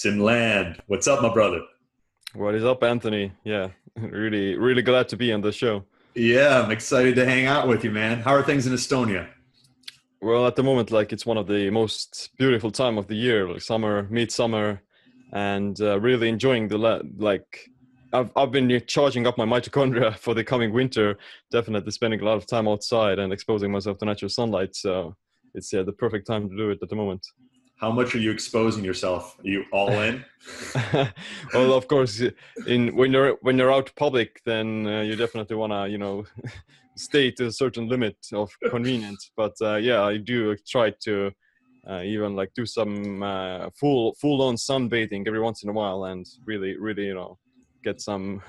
Siim Land. What's up, my brother? What is up, Anthony? Yeah, really, really glad to be on the show. Yeah, I'm excited to hang out with you, man. How are things in Estonia? Well, at the moment, like it's one of the most beautiful time of the year, like summer, midsummer, and really enjoying like I've been charging up my mitochondria for the coming winter. Definitely spending a lot of time outside and exposing myself to natural sunlight. So it's the perfect time to do it at the moment. How much are you exposing yourself? Are you all in? Well, of course, in when you're out public, then you definitely wanna stay to a certain limit of convenience. But yeah, I do try to even like do some full on sunbathing every once in a while, and really get some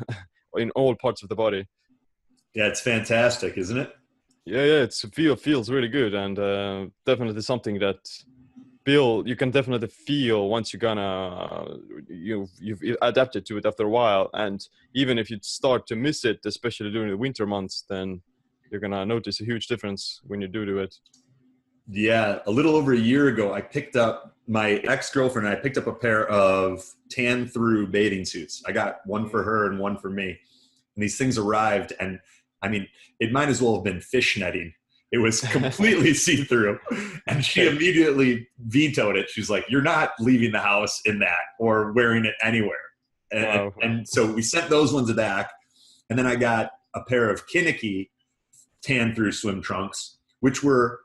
in all parts of the body. Yeah, it's fantastic, isn't it? Yeah, feels really good, and definitely something that you can definitely feel once you're gonna you've adapted to it after a while. And even if you start to miss it, especially during the winter months, then you're gonna notice a huge difference when you do it. Yeah, a little over a year ago, I picked up my ex-girlfriend and I picked up a pair of tan through bathing suits. I got one for her and one for me. And these things arrived, and I mean, it might as well have been fishnetting. It was completely see-through. And she immediately vetoed it. She's like, "You're not leaving the house in that or wearing it anywhere." And, Wow. and so we sent those ones back. And then I got a pair of Kinnicky tan through swim trunks, which were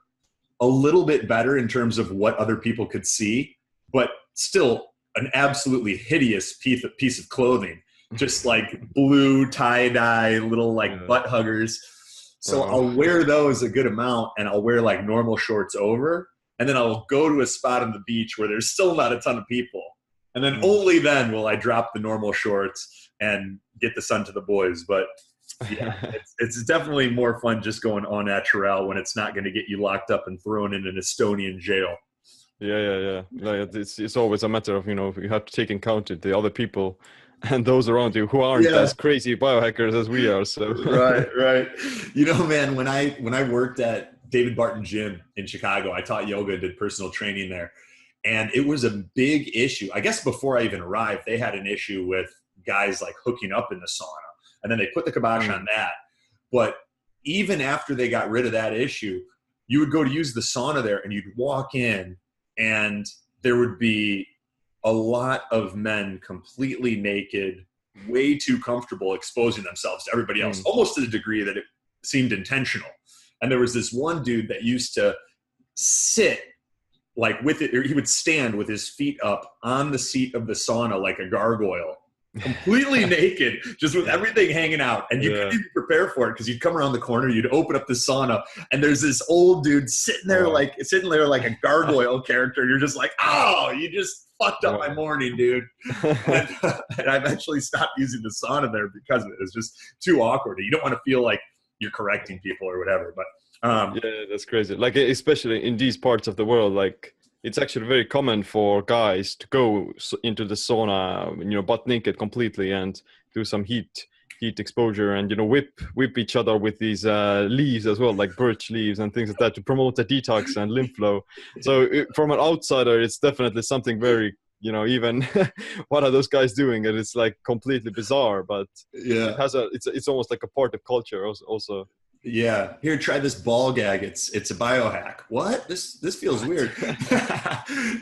a little bit better in terms of what other people could see, but still an absolutely hideous piece of clothing. Just like blue tie-dye little like Yeah. butt huggers. So Wow. I'll wear those a good amount, and I'll wear like normal shorts over, and then I'll go to a spot on the beach where there's still not a ton of people, and then Mm. only then will I drop the normal shorts and get the sun to the boys. But yeah, it's definitely more fun just going au naturel when it's not going to get you locked up and thrown in an Estonian jail. Yeah. Like it's always a matter of you have to take in account the other people and those around you who aren't Yeah, as crazy biohackers as we are. So right. You know, man, when I worked at David Barton Gym in Chicago, I taught yoga and did personal training there. And it was a big issue. I guess before I even arrived, they had an issue with guys like hooking up in the sauna. And then they put the kibosh Mm. on that. But even after they got rid of that issue, you would go to use the sauna there and you'd walk in and there would be a lot of men completely naked, way too comfortable exposing themselves to everybody else, Mm. almost to the degree that it seemed intentional. And there was this one dude that used to sit like with it, or he would stand with his feet up on the seat of the sauna like a gargoyle, completely naked, just with everything hanging out. And you couldn't Yeah. even prepare for it because you'd come around the corner, you'd open up the sauna, and there's this old dude sitting there Wow. like a gargoyle character. And you're just like, oh, you just fucked up my Wow. morning, dude. And, and I eventually stopped using the sauna there because of it. It was just too awkward. You don't want to feel like you're correcting people or whatever. But Yeah, that's crazy. Like especially in these parts of the world, like it's actually very common for guys to go into the sauna, butt naked completely and do some heat exposure, and whip each other with these leaves as well, like birch leaves and things like that, to promote the detox and lymph flow. So from an outsider, it's definitely something very even what are those guys doing? And it's like completely bizarre, but yeah. it's almost like a part of culture also. Yeah, here, try this ball gag. It's a biohack. What? This feels What? weird.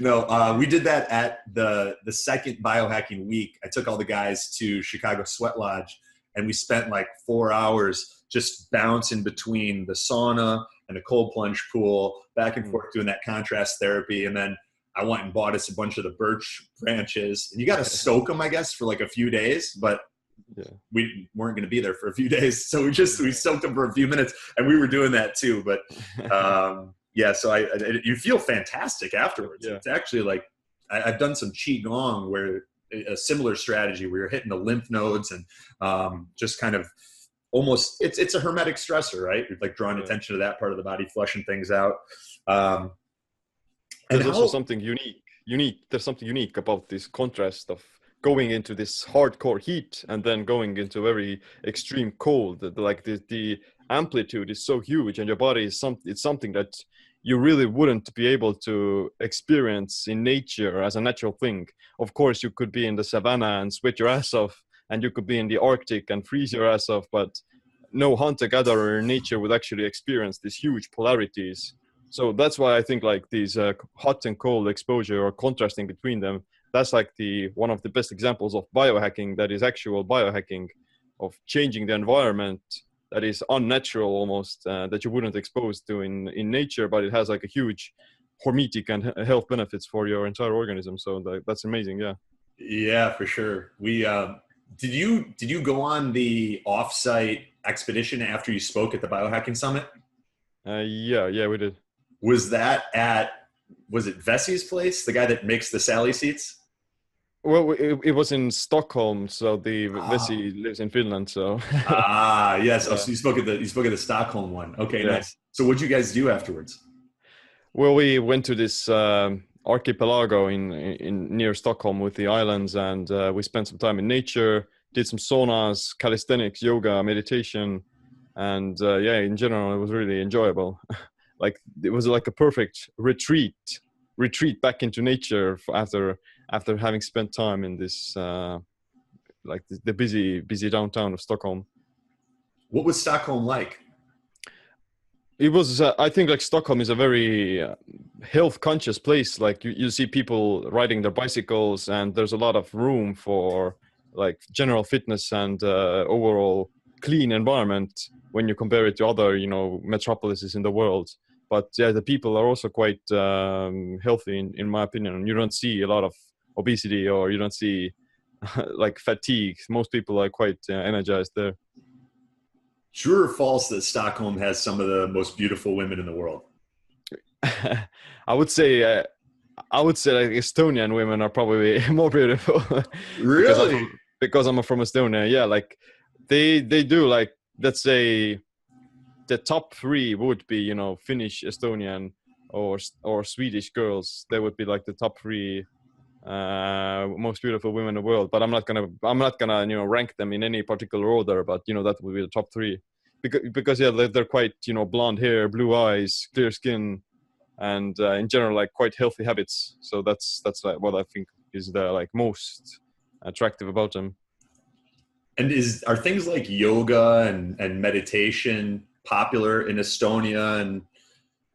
No, we did that at the second biohacking week. I took all the guys to Chicago Sweat Lodge, and we spent like 4 hours just bouncing between the sauna and the cold plunge pool, back and forth doing that contrast therapy. And then I went and bought us a bunch of the birch branches, and you got to soak them, I guess, for like a few days, but Yeah. we weren't going to be there for a few days, so we soaked them for a few minutes, and we were doing that too. But yeah, so you feel fantastic afterwards. Yeah. It's actually like I've done some qigong where a similar strategy where you're hitting the lymph nodes and just kind of almost it's a hermetic stressor, right? You're like drawing Yeah. attention to that part of the body, flushing things out. Um, and There's also how something unique. There's something unique about this contrast of going into this hardcore heat and then going into very extreme cold. Like the amplitude is so huge, and your body is it's something that you really wouldn't be able to experience in nature as a natural thing. Of course, you could be in the savannah and sweat your ass off, and you could be in the Arctic and freeze your ass off, but no hunter-gatherer in nature would actually experience these huge polarities. So that's why I think like these hot and cold exposure or contrasting between them, that's like one of the best examples of biohacking, that is actual biohacking, of changing the environment that is unnatural almost, that you wouldn't expose to in nature, but it has like a huge hormetic and health benefits for your entire organism. So that's amazing. Yeah. Yeah, for sure. We did you go on the offsite expedition after you spoke at the Biohacking Summit? Yeah, we did. Was it Vesi's place, the guy that makes the Sally seats? Well, it was in Stockholm, so the Vesi lives in Finland. So yes. Yeah. Oh, so you spoke at the Stockholm one. Okay, yeah. Nice. So what did you guys do afterwards? Well, we went to this archipelago in near Stockholm with the islands, and we spent some time in nature, did some saunas, calisthenics, yoga, meditation, and in general, it was really enjoyable. Like it was like a perfect retreat back into nature after having spent time in this like the busy downtown of Stockholm. What was Stockholm like? It was I think like Stockholm is a very health conscious place. Like you see people riding their bicycles, and there's a lot of room for like general fitness and overall clean environment when you compare it to other metropolises in the world. But yeah, the people are also quite healthy in my opinion. You don't see a lot of obesity, or you don't see like fatigue. Most people are quite energized there. True or false that Stockholm has some of the most beautiful women in the world? I would say like Estonian women are probably more beautiful. Really? because I'm from Estonia. Yeah, like they do, like, let's say the top three would be Finnish, Estonian, or Swedish girls. They would be like the top three most beautiful women in the world. But I'm not gonna rank them in any particular order, but that would be the top three, because yeah, they're quite blonde hair, blue eyes, clear skin, and in general like quite healthy habits. So that's like what I think is the like most attractive about them. And are things like yoga and meditation popular in Estonia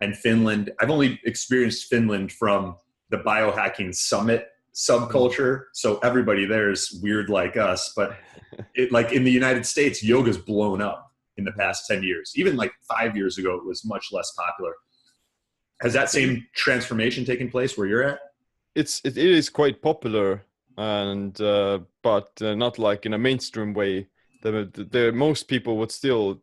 and Finland? I've only experienced Finland from the Biohacking Summit subculture, so everybody there is weird like us. But like in the United States, yoga's blown up in the past 10 years. Even like 5 years ago, it was much less popular. Has that same transformation taken place where you're at? It is quite popular, and but not like in a mainstream way. The most people would still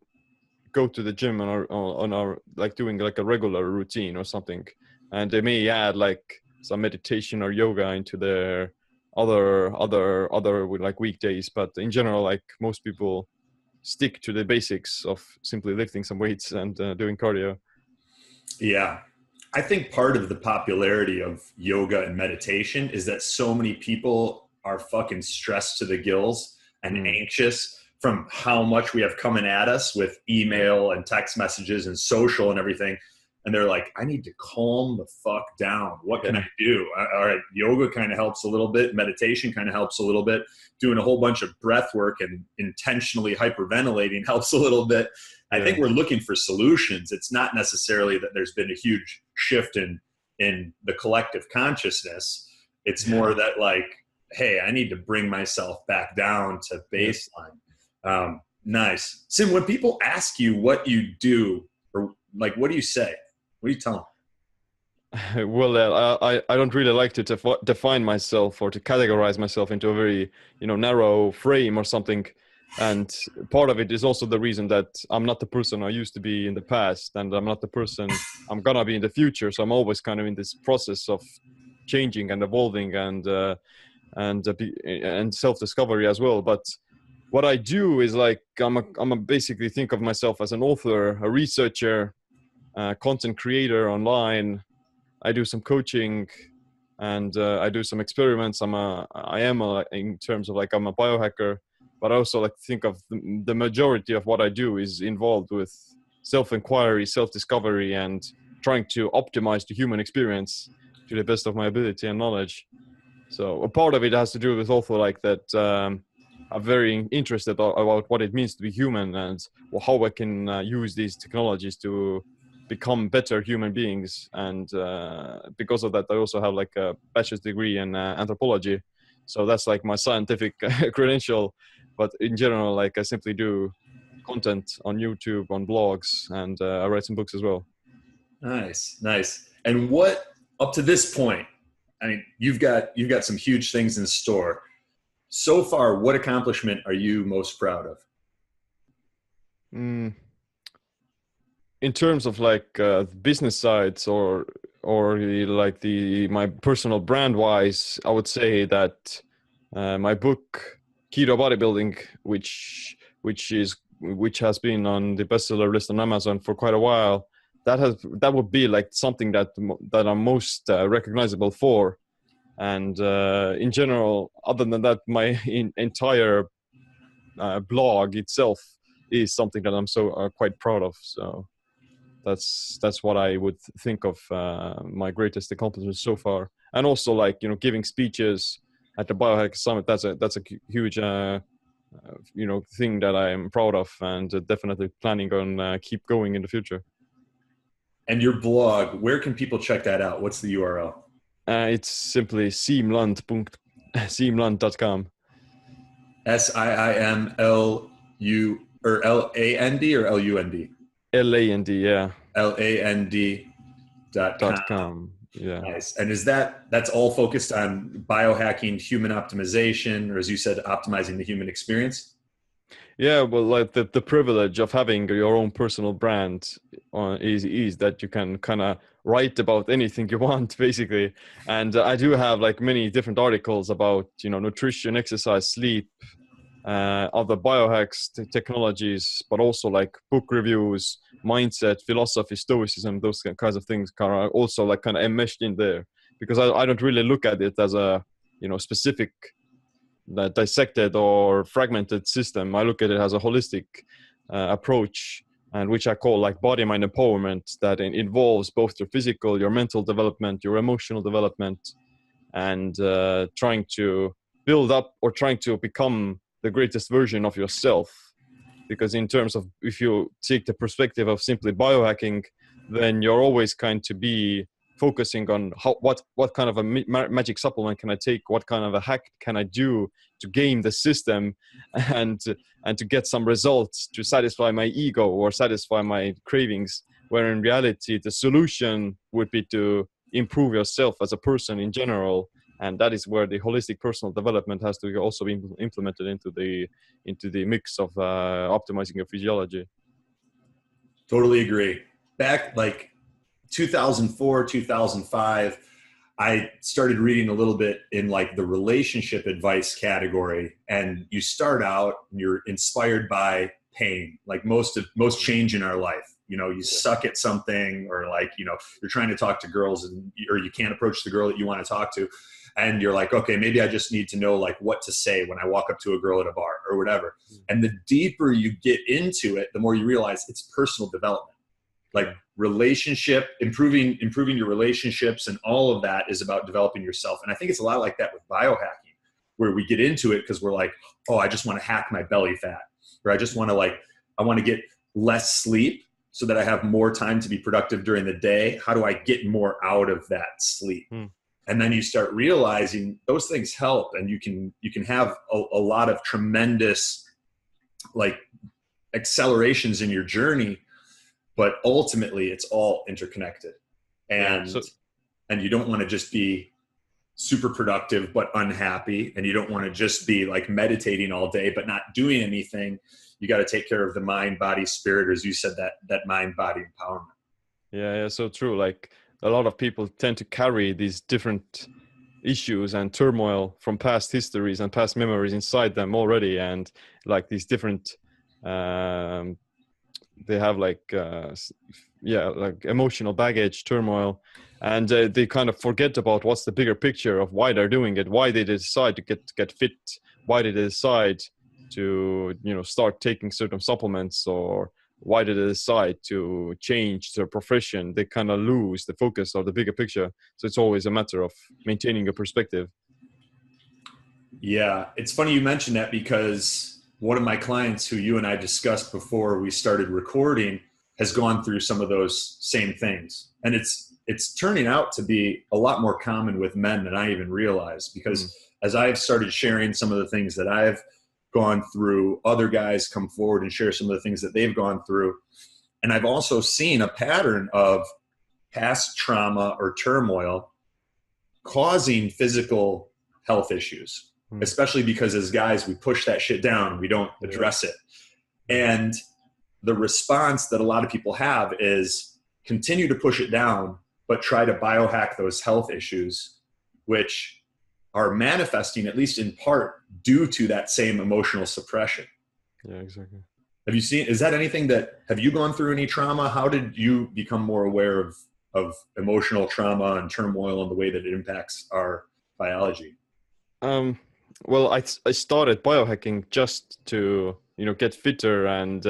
go to the gym on our like doing like a regular routine or something, and they may add like some meditation or yoga into their other like weekdays. But in general, like most people stick to the basics of simply lifting some weights and doing cardio. Yeah. I think part of the popularity of yoga and meditation is that so many people are fucking stressed to the gills and anxious from how much we have coming at us with email and text messages and social and everything. And they're like, I need to calm the fuck down. What can I do? All right, yoga kind of helps a little bit. Meditation kind of helps a little bit. Doing a whole bunch of breath work and intentionally hyperventilating helps a little bit. I think we're looking for solutions. It's not necessarily that there's been a huge shift in the collective consciousness. It's more that like, hey, I need to bring myself back down to baseline. Nice. Siim, when people ask you what you do, or like, what do you say? What do you tell them? Well, I don't really like to define myself or to categorize myself into a very narrow frame or something. And part of it is also the reason that I'm not the person I used to be in the past, and I'm not the person I'm gonna be in the future. So I'm always kind of in this process of changing and evolving and self-discovery as well. But what I do is like I'm a basically think of myself as an author, a researcher, content creator online. I do some coaching, and I do some experiments. I am in terms of like I'm a biohacker, but I also like think of the majority of what I do is involved with self-inquiry, self-discovery, and trying to optimize the human experience to the best of my ability and knowledge. So a part of it has to do with also like that I'm very interested about what it means to be human and how I can use these technologies to become better human beings. And because of that, I also have like a bachelor's degree in anthropology. So that's like my scientific credential. But in general, like I simply do content on YouTube, on blogs, and I write some books as well. Nice. And what, up to this point, I mean, you've got some huge things in store. So far, what accomplishment are you most proud of? In terms of like business sides or my personal brand wise, I would say that my book Keto Bodybuilding, which has been on the bestseller list on Amazon for quite a while, that would be like something that I'm most recognizable for. And in general, other than that, my entire blog itself is something that I'm so quite proud of. So that's what I would think of my greatest accomplishment so far. And also, like, you know, giving speeches at the Biohacking Summit, that's a huge thing that I am proud of, and definitely planning on keep going in the future. And your blog, where can people check that out? What's the URL? It's simply siimland.com. SIIMLU or LAND or LUND? LAND, yeah. LAND.com. Yeah. Nice. And that's all focused on biohacking, human optimization, or as you said, optimizing the human experience? Yeah, well, like the privilege of having your own personal brand is that you can kind of write about anything you want, basically. And I do have like many different articles about, you know, nutrition, exercise, sleep, other biohacks, technologies, but also like book reviews, mindset, philosophy, stoicism, those kinds of things are also like kind of enmeshed in there, because I don't really look at it as a, you know, specific dissected or fragmented system. I look at it as a holistic approach, and which I call like body mind empowerment, that involves both your physical, your mental development, your emotional development, and trying to build up or trying to become the greatest version of yourself. Because in terms of, if you take the perspective of simply biohacking, then you're always going to be focusing on what kind of a magic supplement can I take, what kind of a hack can I do to game the system and to get some results to satisfy my ego or satisfy my cravings, where in reality the solution would be to improve yourself as a person in general. And that is where the holistic personal development has to also be implemented into the mix of optimizing your physiology. Totally agree. Back like 2004, 2005, I started reading a little bit in like the relationship advice category, and you start out and you're inspired by pain, like most change in our life. You know, you suck at something, or like, you know, you're trying to talk to girls or you can't approach the girl that you want to talk to. And you're like, okay, maybe I just need to know like what to say when I walk up to a girl at a bar or whatever. And the deeper you get into it, the more you realize it's personal development. Like relationship, improving your relationships, and all of that is about developing yourself. And I think it's a lot like that with biohacking, where we get into it because we're like, oh, I just want to hack my belly fat, or I just want to I want to get less sleep so that I have more time to be productive during the day. How do I get more out of that sleep? And then you start realizing those things help, and you can have a lot of tremendous like accelerations in your journey. But ultimately, it's all interconnected, and you don't want to just be super productive but unhappy, and you don't want to just be like meditating all day but not doing anything. You got to take care of the mind, body, spirit, or as you said, that mind, body empowerment. Yeah, so true. Like a lot of people tend to carry these different issues and turmoil from past histories and past memories inside them already, and like these different they have like emotional baggage, turmoil, and they kind of forget about what's the bigger picture of why they're doing it, why they decide to get fit, why they decide to, you know, start taking certain supplements or why do they decide to change their profession, they kind of lose the focus of the bigger picture. So it's always a matter of maintaining a perspective. Yeah, it's funny you mentioned that, because one of my clients who you and I discussed before we started recording has gone through some of those same things. And it's turning out to be a lot more common with men than I even realized, because as I've started sharing some of the things that I've gone through, other guys come forward and share some of the things that they've gone through. And I've also seen a pattern of past trauma or turmoil causing physical health issues, especially because as guys, we push that shit down and we don't address it. And the response that a lot of people have is continue to push it down, but try to biohack those health issues, which are manifesting, at least in part, due to that same emotional suppression. Yeah, exactly. Have you seen, is that anything have you gone through any trauma? How did you become more aware of emotional trauma and turmoil and the way that it impacts our biology? Well, I started biohacking just to, get fitter and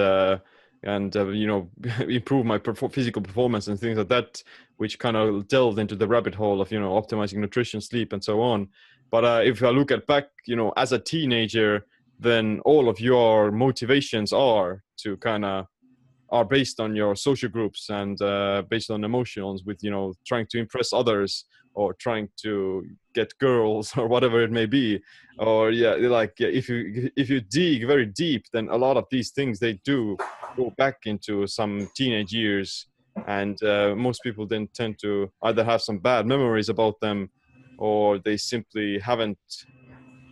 improve my physical performance and things like that, which kind of delved into the rabbit hole of, optimizing nutrition, sleep, and so on. But if I look at back, as a teenager, then all of your motivations are based on your social groups and based on emotions with, trying to impress others or trying to get girls or whatever it may be. Or if you dig very deep, then a lot of these things, they do go back into some teenage years. And most people then tend to either have some bad memories about them, or they simply haven't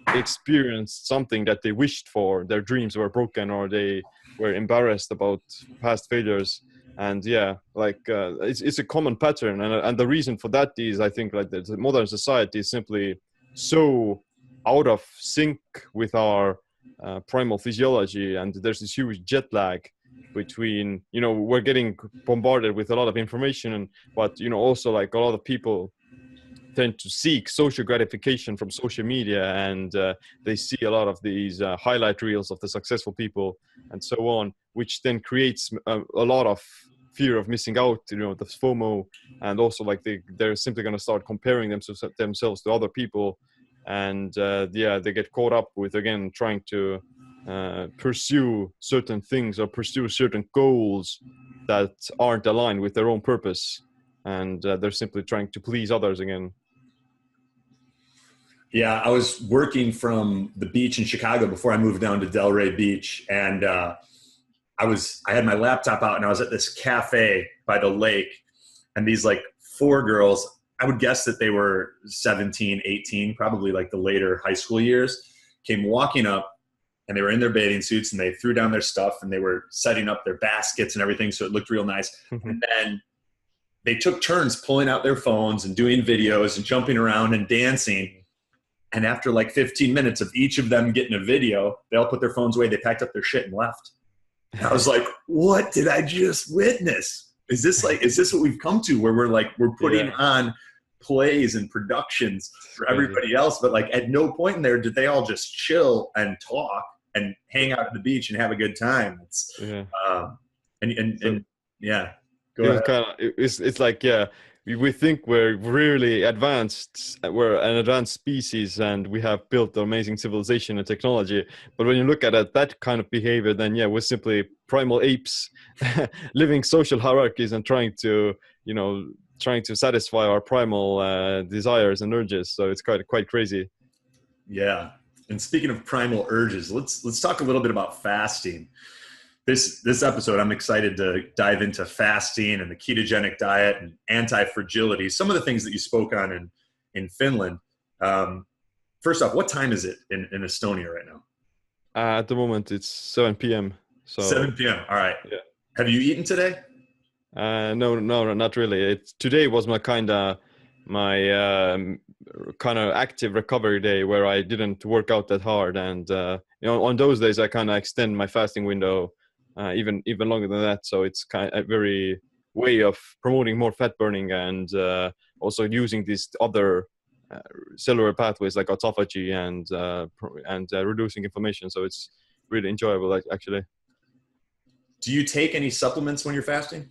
experienced something that they wished for. Their dreams were broken, or they were embarrassed about past failures. And it's a common pattern. And the reason for that is, I think, like, the modern society is simply so out of sync with our primal physiology. And there's this huge jet lag between, we're getting bombarded with a lot of information, but, also, like, a lot of people tend to seek social gratification from social media, and they see a lot of these highlight reels of the successful people and so on, which then creates a lot of fear of missing out, the FOMO, and also, like, they're simply going to start comparing themselves to other people, and they get caught up with, again, trying to pursue certain things or pursue certain goals that aren't aligned with their own purpose. And they're simply trying to please others again. Yeah, I was working from the beach in Chicago before I moved down to Delray Beach, and I had my laptop out, and I was at this cafe by the lake, and these, like, 4 girls, I would guess that they were 17, 18, probably like the later high school years, came walking up, and they were in their bathing suits, and they threw down their stuff, and they were setting up their baskets and everything, so it looked real nice. And then they took turns pulling out their phones and doing videos and jumping around and dancing. And after like 15 minutes of each of them getting a video, they all put their phones away, they packed up their shit and left. And I was like, what did I just witness? Is this what we've come to, where we're putting on plays and productions for everybody else, but, like, at no point in there did they all just chill and talk and hang out at the beach and have a good time. It's like, we think we're really advanced, we're an advanced species, and we have built amazing civilization and technology. But when you look at it, that kind of behavior, then we're simply primal apes living social hierarchies and trying to satisfy our primal desires and urges. So it's quite crazy. Yeah. And speaking of primal urges, let's talk a little bit about fasting. This episode, I'm excited to dive into fasting and the ketogenic diet and anti-fragility, some of the things that you spoke on in Finland. First off, what time is it in Estonia right now? At the moment, it's 7 p.m. So 7 p.m. All right. Yeah. Have you eaten today? No, not really. Today was my kind of active recovery day, where I didn't work out that hard, and on those days I kind of extend my fasting window even longer than that. So it's kind of a very way of promoting more fat burning, and also using these other cellular pathways like autophagy and reducing inflammation. So it's really enjoyable, actually. Do you take any supplements when you're fasting?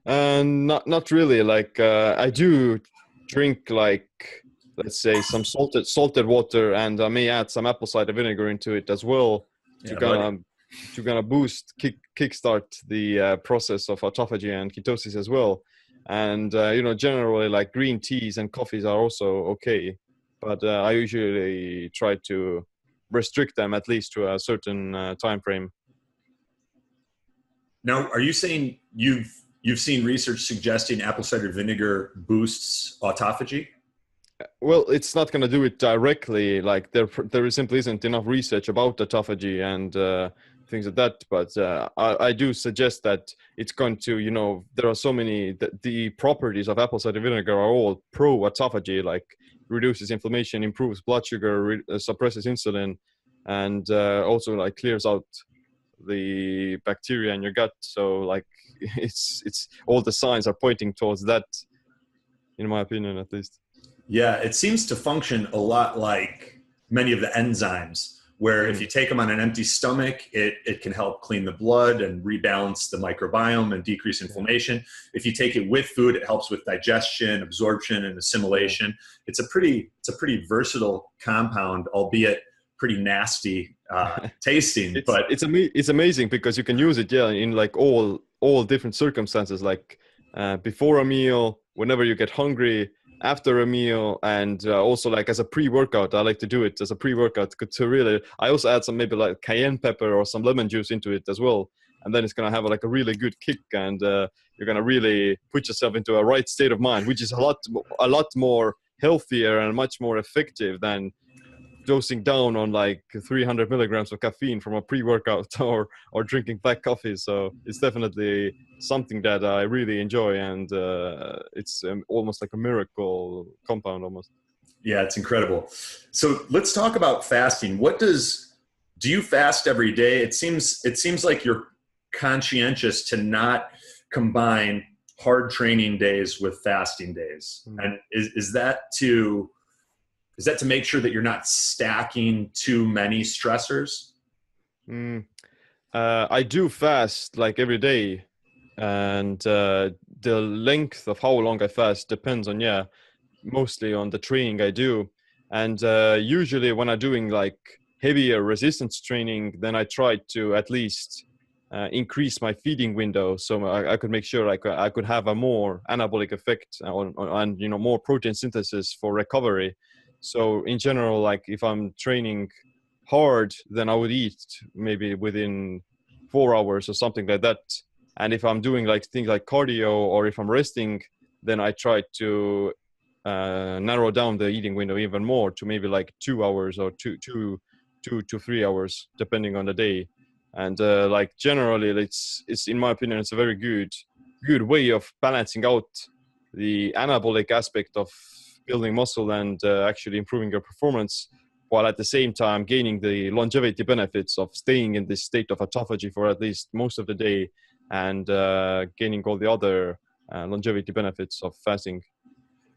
Not really. Like I do drink like, let's say, some salted water, and I may add some apple cider vinegar into it as well to Yeah, buddy. boost kickstart the process of autophagy and ketosis as well. And generally, like green teas and coffees are also okay, but I usually try to restrict them at least to a certain time frame. Now, are you saying you've seen research suggesting apple cider vinegar boosts autophagy? Well, it's not going to do it directly. Like there simply isn't enough research about autophagy and things like that. But I do suggest that it's going to, there are so many, the properties of apple cider vinegar are all pro-autophagy, like reduces inflammation, improves blood sugar, suppresses insulin, and also like clears out the bacteria in your gut. So like it's all the signs are pointing towards that, in my opinion, at least. Yeah, it seems to function a lot like many of the enzymes, where if you take them on an empty stomach, it can help clean the blood and rebalance the microbiome and decrease inflammation. If you take it with food, it helps with digestion, absorption, and assimilation. It's a pretty versatile compound, albeit pretty nasty tasting. It's amazing because you can use it, in like all different circumstances, like before a meal, whenever you get hungry, after a meal, and also like as a pre-workout. I like to do it as a pre-workout to really, I also add some maybe like cayenne pepper or some lemon juice into it as well, and then it's going to have like a really good kick, and you're going to really put yourself into a right state of mind, which is a lot more healthier and much more effective than dosing down on like 300 milligrams of caffeine from a pre-workout or drinking black coffee. So it's definitely something that I really enjoy, and it's almost like a miracle compound almost. Yeah, it's incredible. So let's talk about fasting. Do you fast every day? It seems like you're conscientious to not combine hard training days with fasting days. And is that to make sure that you're not stacking too many stressors? I do fast like every day, and the length of how long I fast depends on, mostly on the training I do. And usually when I'm doing like heavier resistance training, then I try to at least increase my feeding window, so I could make sure I could have a more anabolic effect and more protein synthesis for recovery. So in general, like if I'm training hard, then I would eat maybe within 4 hours or something like that. And if I'm doing like things like cardio, or if I'm resting, then I try to narrow down the eating window even more to maybe like 2 hours or 2 to 3 hours, depending on the day. And like generally, it's in my opinion, it's a very good way of balancing out the anabolic aspect of building muscle and actually improving your performance, while at the same time gaining the longevity benefits of staying in this state of autophagy for at least most of the day, and gaining all the other longevity benefits of fasting.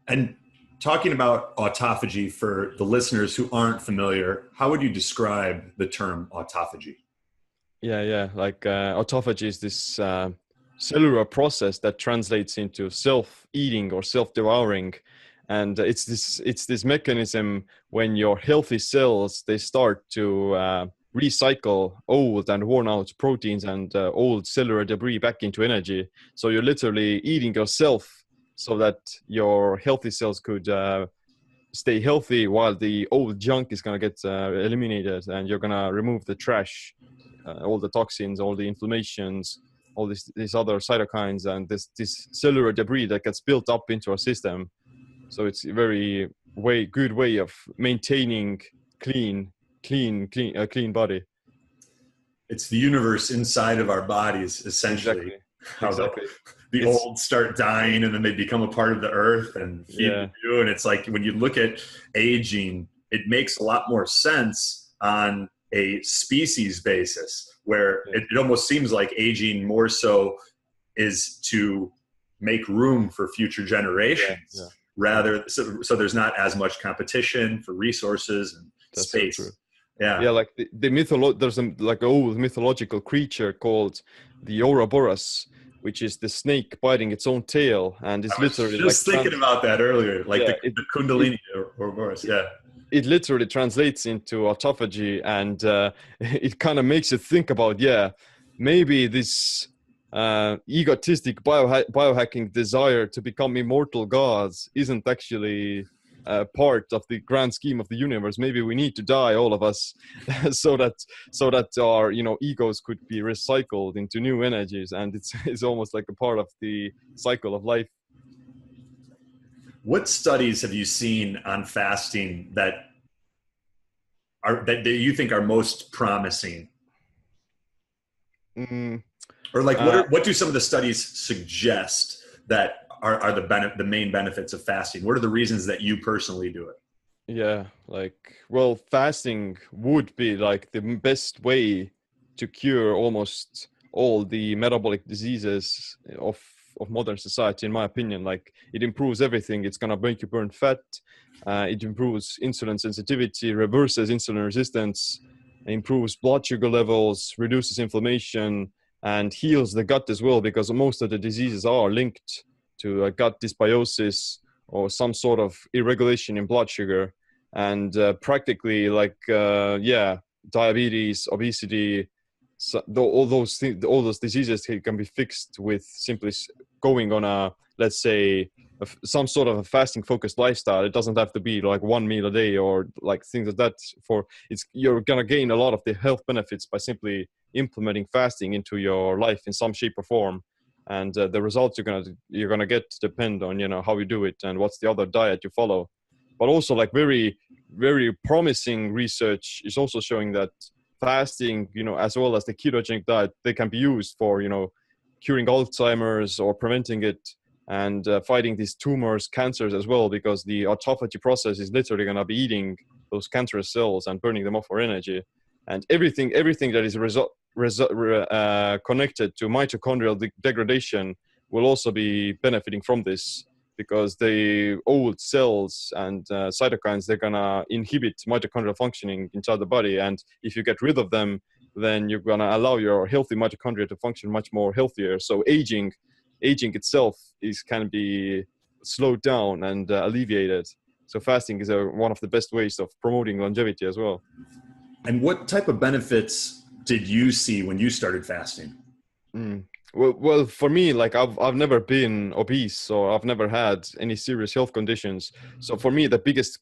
And talking about autophagy for the listeners who aren't familiar, how would you describe the term autophagy? Yeah. Like autophagy is this cellular process that translates into self-eating or self-devouring. And it's this mechanism when your healthy cells, they start to recycle old and worn out proteins and old cellular debris back into energy. So you're literally eating yourself so that your healthy cells could stay healthy, while the old junk is going to get eliminated, and you're going to remove the trash, all the toxins, all the inflammations, all these other cytokines, and this cellular debris that gets built up into our system. So it's a very good way of maintaining clean body. It's the universe inside of our bodies, essentially. Exactly. The old start dying, and then they become a part of the earth and feed you. And it's like when you look at aging, it makes a lot more sense on a species basis, where it almost seems like aging more so is to make room for future generations. Rather, so there's not as much competition for resources and space. So true. Yeah. Yeah, like there's a like old mythological creature called the Ouroboros, which is the snake biting its own tail, and I it's was literally like just thinking about that earlier, like yeah, the Kundalini or Boris. Yeah. it literally translates into autophagy, and it kind of makes you think about, yeah, maybe this egotistic biohacking desire to become immortal gods isn't actually part of the grand scheme of the universe. Maybe we need to die, all of us, so that our egos could be recycled into new energies, and it's almost like a part of the cycle of life. What studies have you seen on fasting that you think are most promising? Mm, Or like uh, what do some of the studies suggest that are the main benefits of fasting? What are the reasons that you personally do it? Yeah, like, well, fasting would be like the best way to cure almost all the metabolic diseases of modern society, in my opinion. Like, it improves everything. It's gonna make you burn fat. It improves insulin sensitivity, reverses insulin resistance, improves blood sugar levels, reduces inflammation, and heals the gut as well, because most of the diseases are linked to gut dysbiosis or some sort of irregulation in blood sugar. And practically, like, yeah, diabetes, obesity, so all those things, all those diseases can be fixed with simply going on a, let's say, some sort of a fasting focused lifestyle. It doesn't have to be like one meal a day or like things like that. You're gonna gain a lot of the health benefits by simply implementing fasting into your life in some shape or form. And the results you're gonna get depend on how you do it and what's the other diet you follow. But also, like, very very promising research is also showing that fasting, as well as the ketogenic diet, they can be used for curing Alzheimer's or preventing it, and fighting these tumors, cancers as well, because the autophagy process is literally going to be eating those cancerous cells and burning them off for energy. And everything that is connected to mitochondrial degradation will also be benefiting from this, because the old cells and cytokines, they're gonna inhibit mitochondrial functioning inside the body, and if you get rid of them, then you're gonna allow your healthy mitochondria to function much more healthier. So aging itself can be slowed down and alleviated. So fasting is one of the best ways of promoting longevity as well. And what type of benefits did you see when you started fasting? Well, for me, like, I've never been obese, so I've never had any serious health conditions. So for me, the biggest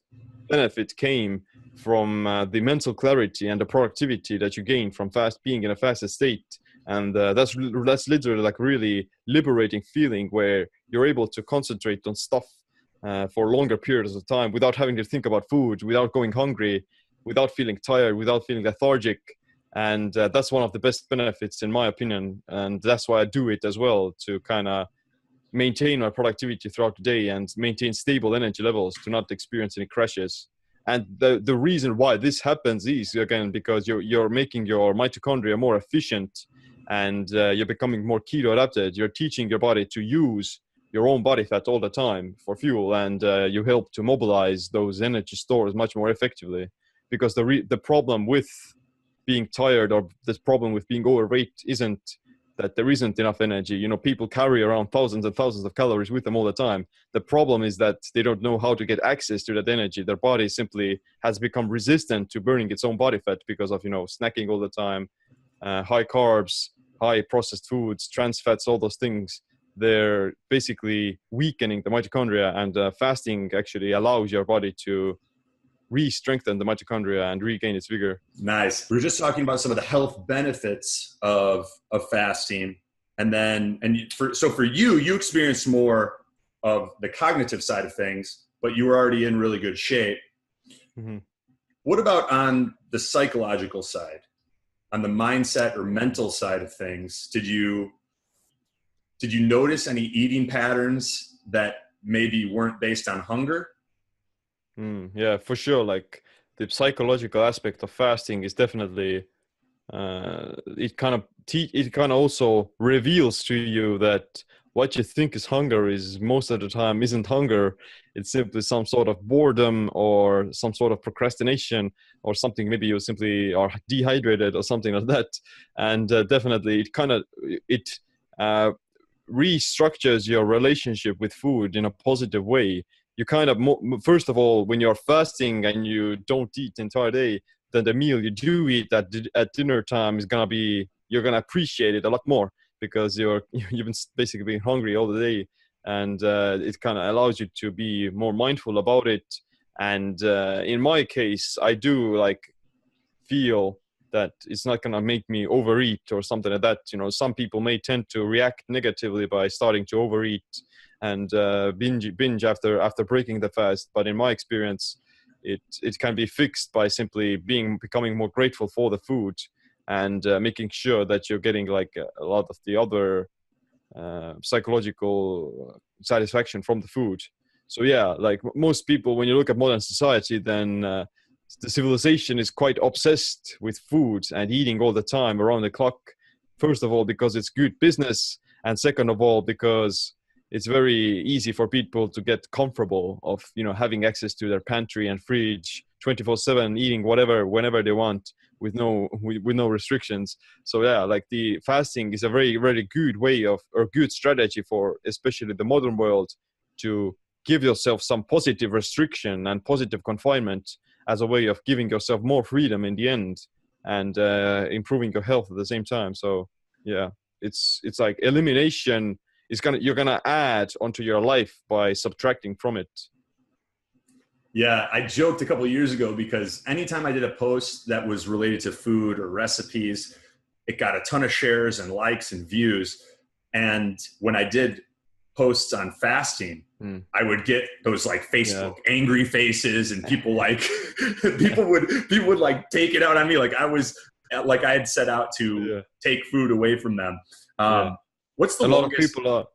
benefit came from the mental clarity and the productivity that you gain from being in a fasted state. And that's literally like really liberating feeling, where you're able to concentrate on stuff for longer periods of time without having to think about food, without going hungry, without feeling tired, without feeling lethargic. And that's one of the best benefits, in my opinion, and that's why I do it as well, to kind of maintain my productivity throughout the day and maintain stable energy levels, to not experience any crashes. And the reason why this happens is, again, because you're making your mitochondria more efficient, and you're becoming more keto adapted. You're teaching your body to use your own body fat all the time for fuel, and you help to mobilize those energy stores much more effectively. Because the problem with being tired, or this problem with being overweight, isn't that there isn't enough energy. People carry around thousands and thousands of calories with them all the time. The problem is that they don't know how to get access to that energy. Their body simply has become resistant to burning its own body fat because of snacking all the time, high carbs, high processed foods, trans fats, all those things. They're basically weakening the mitochondria, and fasting actually allows your body to re-strengthen the mitochondria and regain its vigor. Nice. We were just talking about some of the health benefits of fasting, so for you experienced more of the cognitive side of things, but you were already in really good shape. Mm-hmm. What about on the psychological side, on the mindset or mental side of things? Did you notice any eating patterns that maybe weren't based on hunger? Yeah, for sure. Like, the psychological aspect of fasting is definitely it kind of also reveals to you that what you think is hunger is most of the time isn't hunger. It's simply some sort of boredom or some sort of procrastination or something. Maybe you simply are dehydrated or something like that. And definitely it uh, restructures your relationship with food in a positive way. You kind of, first of all, when you're fasting and you don't eat the entire day, then the meal you do eat at dinner time is gonna be, you're gonna appreciate it a lot more, because you've been basically being hungry all the day, and it kind of allows you to be more mindful about it. And in my case, I do like feel that it's not going to make me overeat or something like that. You know, some people may tend to react negatively by starting to overeat and binge after breaking the fast. But in my experience, it can be fixed by simply becoming more grateful for the food, and making sure that you're getting like a lot of the other psychological satisfaction from the food. So yeah, like most people, when you look at modern society, then the civilization is quite obsessed with food and eating all the time around the clock. First of all, because it's good business, and second of all, because it's very easy for people to get comfortable of, you know, having access to their pantry and fridge 24/7, eating whatever whenever they want with no restrictions. So yeah, like the fasting is a very, very good way of, or good strategy for especially the modern world, to give yourself some positive restriction and positive confinement as a way of giving yourself more freedom in the end, and improving your health at the same time. So yeah, it's like elimination is you're gonna add onto your life by subtracting from it. Yeah, I joked a couple of years ago because anytime I did a post that was related to food or recipes, it got a ton of shares and likes and views. And when I did posts on fasting, I would get those like Facebook angry faces, and people like people would like take it out on me, like I had set out to take food away from them. What's the lot longest? of people are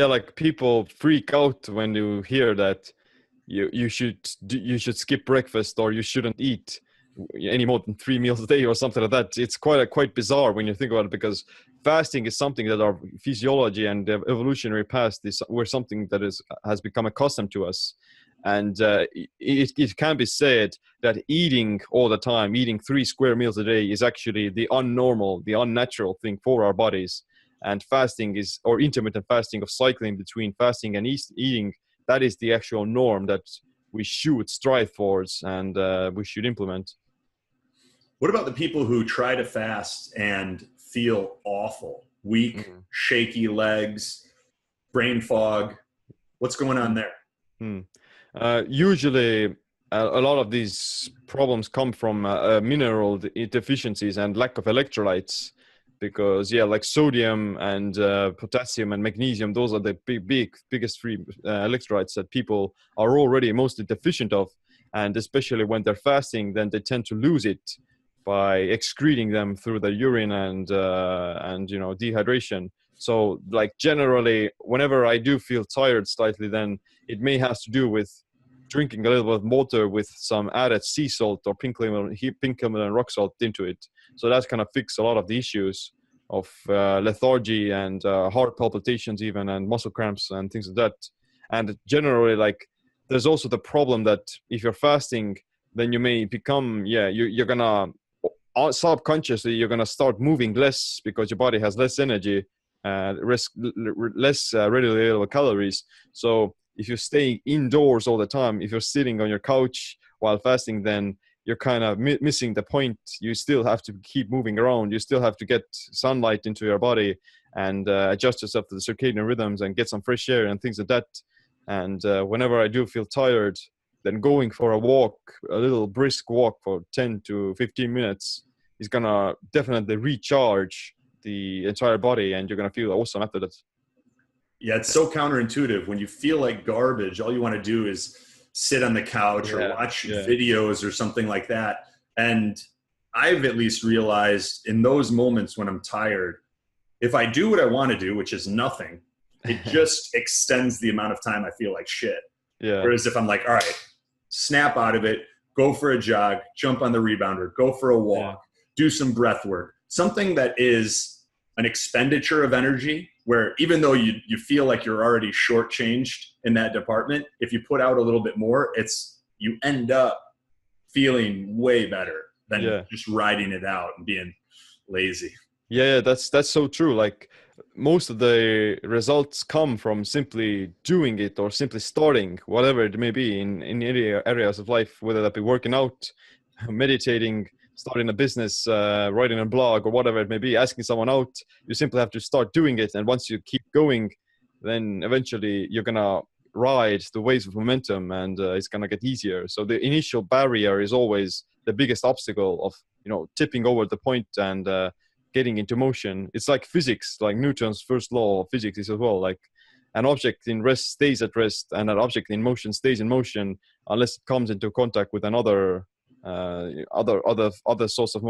like people freak out when you hear that you should skip breakfast, or you shouldn't eat any more than 3 meals a day or something like that. It's quite bizarre when you think about it, because fasting is something that our physiology and evolutionary past were something that has become accustomed to us. And it can be said that eating all the time, eating 3 square meals a day, is actually the unnatural thing for our bodies. And fasting or intermittent fasting, of cycling between fasting and eating, that is the actual norm that we should strive towards, and we should implement. What about the people who try to fast and feel awful, weak, shaky legs, brain fog? What's going on there? Usually, a lot of these problems come from mineral deficiencies and lack of electrolytes. Because like sodium and potassium and magnesium, those are the biggest three electrolytes that people are already mostly deficient of. And especially when they're fasting, then they tend to lose it by excreting them through the urine and dehydration. So like generally, whenever I do feel tired slightly, then it may have to do with drinking a little bit of water with some added sea salt or pink lemon and rock salt into it. So that's kind of fix a lot of the issues of lethargy and heart palpitations even, and muscle cramps and things like that. And generally, like, there's also the problem that if you're fasting, then you may become, you're gonna subconsciously, you're gonna start moving less because your body has less energy, less readily available calories. So if you're staying indoors all the time, if you're sitting on your couch while fasting, then you're kind of missing the point. You still have to keep moving around. You still have to get sunlight into your body and adjust yourself to the circadian rhythms and get some fresh air and things like that. And whenever I do feel tired, then going for a walk, a little brisk walk for 10 to 15 minutes is going to definitely recharge the entire body, and you're going to feel awesome after that. Yeah, it's so counterintuitive. When you feel like garbage, all you want to do is sit on the couch or watch videos or something like that. And I've at least realized in those moments when I'm tired, if I do what I want to do, which is nothing, it just extends the amount of time I feel like shit. Yeah. Whereas if I'm like, all right, snap out of it, go for a jog, jump on the rebounder, go for a walk, do some breath work, something that is an expenditure of energy where even though you feel like you're already shortchanged in that department, if you put out a little bit more, you end up feeling way better than just riding it out and being lazy. Yeah, that's so true. Like most of the results come from simply doing it or simply starting, whatever it may be in any areas of life, whether that be working out, meditating, starting a business, writing a blog, or whatever it may be, asking someone out. You simply have to start doing it. And once you keep going, then eventually you're going to ride the waves of momentum, and it's going to get easier. So the initial barrier is always the biggest obstacle of, tipping over the point and getting into motion. It's like physics, like Newton's first law of physics is as well. Like an object in rest stays at rest, and an object in motion stays in motion unless it comes into contact with another other source of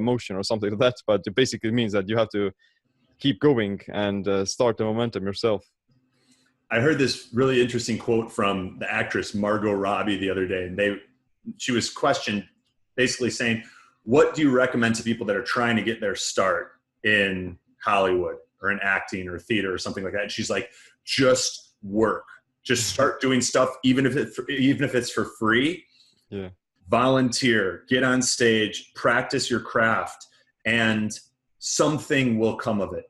motion or something like that. But it basically means that you have to keep going and start the momentum yourself. I heard this really interesting quote from the actress Margot Robbie the other day, and she was questioned basically saying, what do you recommend to people that are trying to get their start in Hollywood or in acting or theater or something like that? And she's like, just work, just start doing stuff, even if it's for free. Yeah. Volunteer, get on stage, practice your craft, and something will come of it.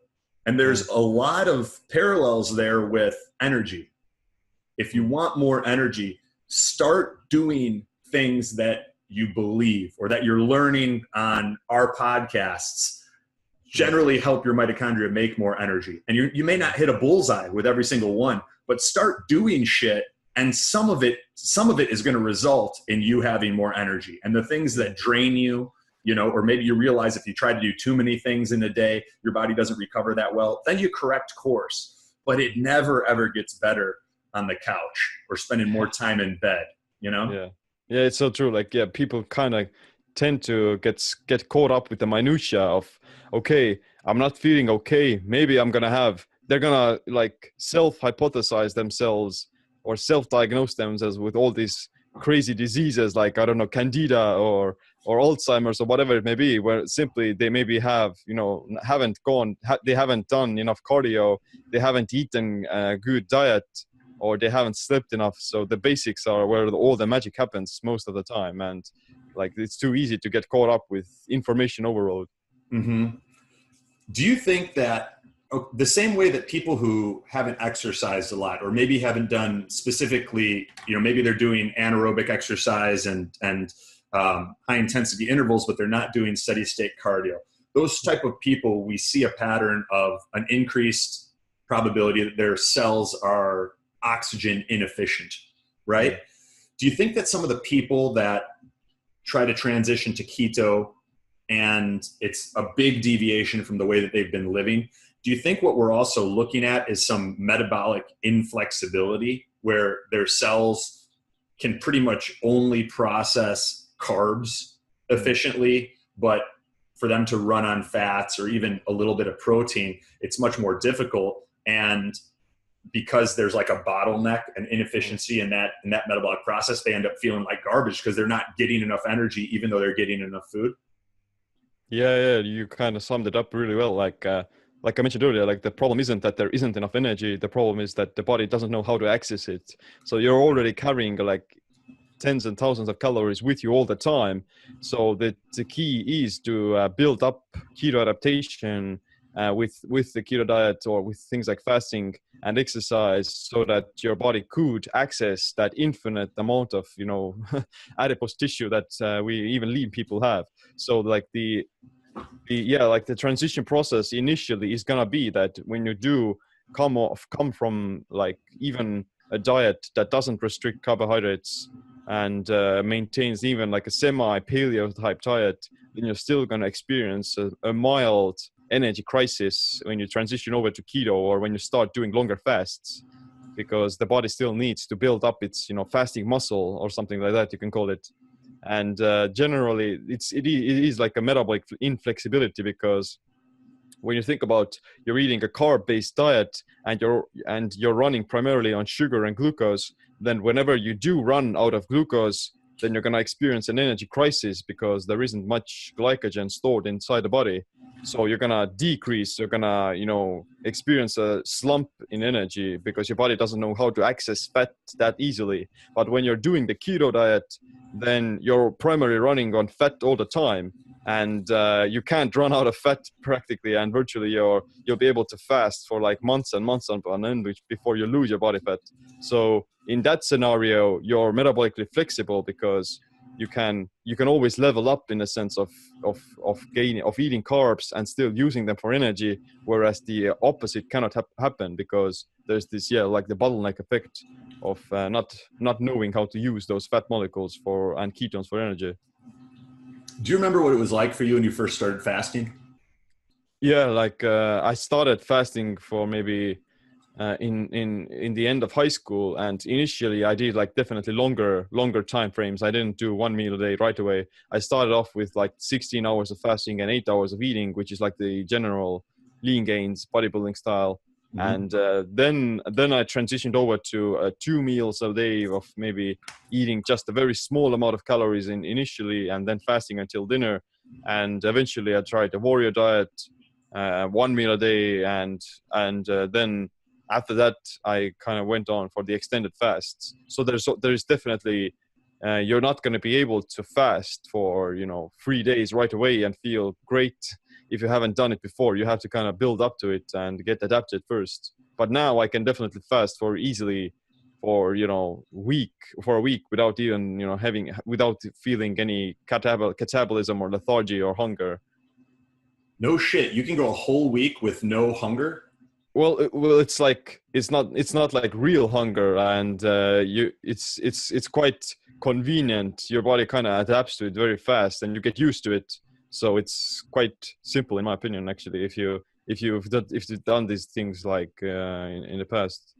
And there's a lot of parallels there with energy. If you want more energy, start doing things that you believe or that you're learning on our podcasts generally help your mitochondria make more energy. And you may not hit a bullseye with every single one, but start doing shit, and some of it is going to result in you having more energy. And the things that drain you, or maybe you realize if you try to do too many things in a day, your body doesn't recover that well, then you correct course. But it never, ever gets better on the couch or spending more time in bed, Yeah, it's so true. Like, people kind of tend to get caught up with the minutia of, okay, I'm not feeling okay. Maybe they're going to like self-hypothesize themselves or self-diagnose themselves with all these crazy diseases like, I don't know, Candida or Alzheimer's or whatever it may be, where simply they maybe have, they haven't done enough cardio, they haven't eaten a good diet, or they haven't slept enough. So the basics are where all the magic happens most of the time. And like, it's too easy to get caught up with information overload. Mm-hmm. Do you think that the same way that people who haven't exercised a lot, or maybe haven't done specifically, maybe they're doing anaerobic exercise and high intensity intervals, but they're not doing steady state cardio, those type of people, we see a pattern of an increased probability that their cells are oxygen inefficient, right? Yeah. Do you think that some of the people that try to transition to keto and it's a big deviation from the way that they've been living, do you think what we're also looking at is some metabolic inflexibility where their cells can pretty much only process carbs efficiently, but for them to run on fats or even a little bit of protein, it's much more difficult? And because there's like a bottleneck and inefficiency in that metabolic process, they end up feeling like garbage because they're not getting enough energy, even though they're getting enough food. Yeah, you kind of summed it up really well. Like I mentioned earlier, like the problem isn't that there isn't enough energy. The problem is that the body doesn't know how to access it. So you're already carrying like tens and thousands of calories with you all the time. So the key is to build up keto adaptation with the keto diet or with things like fasting and exercise, so that your body could access that infinite amount of adipose tissue that we even lean people have. So like the transition process initially is gonna be that when you do come from like even a diet that doesn't restrict carbohydrates and maintains even like a semi-paleo type diet, then you're still gonna experience a mild energy crisis when you transition over to keto or when you start doing longer fasts, because the body still needs to build up its fasting muscle or something like that, you can call it. And generally it is like a metabolic inflexibility, because when you think about you're eating a carb-based diet and you're running primarily on sugar and glucose, then whenever you do run out of glucose, then you're going to experience an energy crisis because there isn't much glycogen stored inside the body. So you're going to decrease, you're going to, experience a slump in energy because your body doesn't know how to access fat that easily. But when you're doing the keto diet, then you're primarily running on fat all the time. And you can't run out of fat practically, and virtually you'll be able to fast for like months and months on end before you lose your body fat. So in that scenario, you're metabolically flexible because you can always level up in the sense of eating carbs and still using them for energy, whereas the opposite cannot happen because there's this like the bottleneck effect of not knowing how to use those fat molecules and ketones for energy. Do you remember what it was like for you when you first started fasting? Yeah, like I started fasting for maybe in the end of high school, and initially I did like definitely longer time frames. I didn't do 1 meal a day right away. I started off with like 16 hours of fasting and 8 hours of eating, which is like the general lean gains bodybuilding style. And then I transitioned over to 2 meals a day of maybe eating just a very small amount of calories initially, and then fasting until dinner. And eventually I tried the warrior diet, 1 meal a day, and then after that I kind of went on for the extended fasts. So there's definitely you're not going to be able to fast for 3 days right away and feel great if you haven't done it before. You have to kind of build up to it and get adapted first. But now I can definitely fast for a week without even without feeling any catabolism or lethargy or hunger. No shit, you can go a whole week with no hunger? Well, it's like it's not like real hunger, and it's quite convenient. Your body kind of adapts to it very fast, and you get used to it. So it's quite simple, in my opinion, actually. If you've done these things like in the past.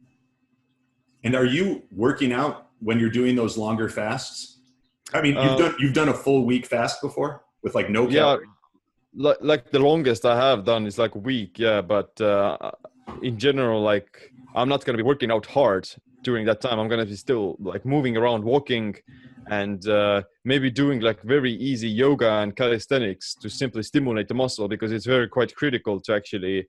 And are you working out when you're doing those longer fasts? I mean, you've done a full week fast before with like no calories. Like the longest I have done is like a week, yeah. But in general, like I'm not gonna be working out hard during that time. I'm gonna be still like moving around, walking, and maybe doing like very easy yoga and calisthenics to simply stimulate the muscle, because it's quite critical to actually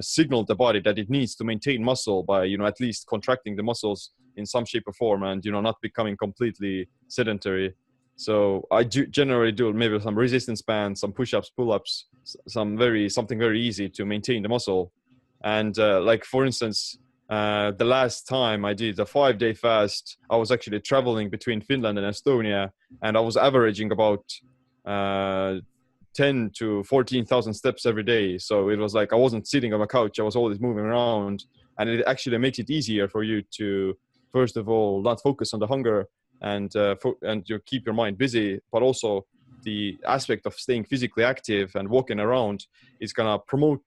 signal the body that it needs to maintain muscle by at least contracting the muscles in some shape or form, and not becoming completely sedentary. So I generally do maybe some resistance bands, some push-ups, pull-ups, something very easy to maintain the muscle. And like for instance, the last time I did a 5-day fast, I was actually traveling between Finland and Estonia, and I was averaging about 10 to 14,000 steps every day. So it was like I wasn't sitting on a couch, I was always moving around, and it actually makes it easier for you to, first of all, not focus on the hunger and you keep your mind busy, but also the aspect of staying physically active and walking around is gonna promote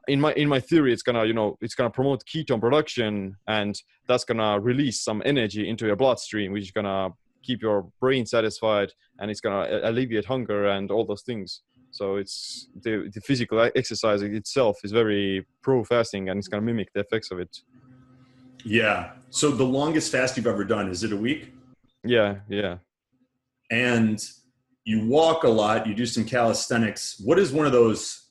in my theory, it's gonna promote ketone production, and that's gonna release some energy into your bloodstream, which is gonna keep your brain satisfied, and it's gonna alleviate hunger and all those things. So it's the physical exercise itself is very pro fasting, and it's gonna mimic the effects of it. Yeah. So the longest fast you've ever done, is it a week? Yeah. And you walk a lot, you do some calisthenics. What does one of those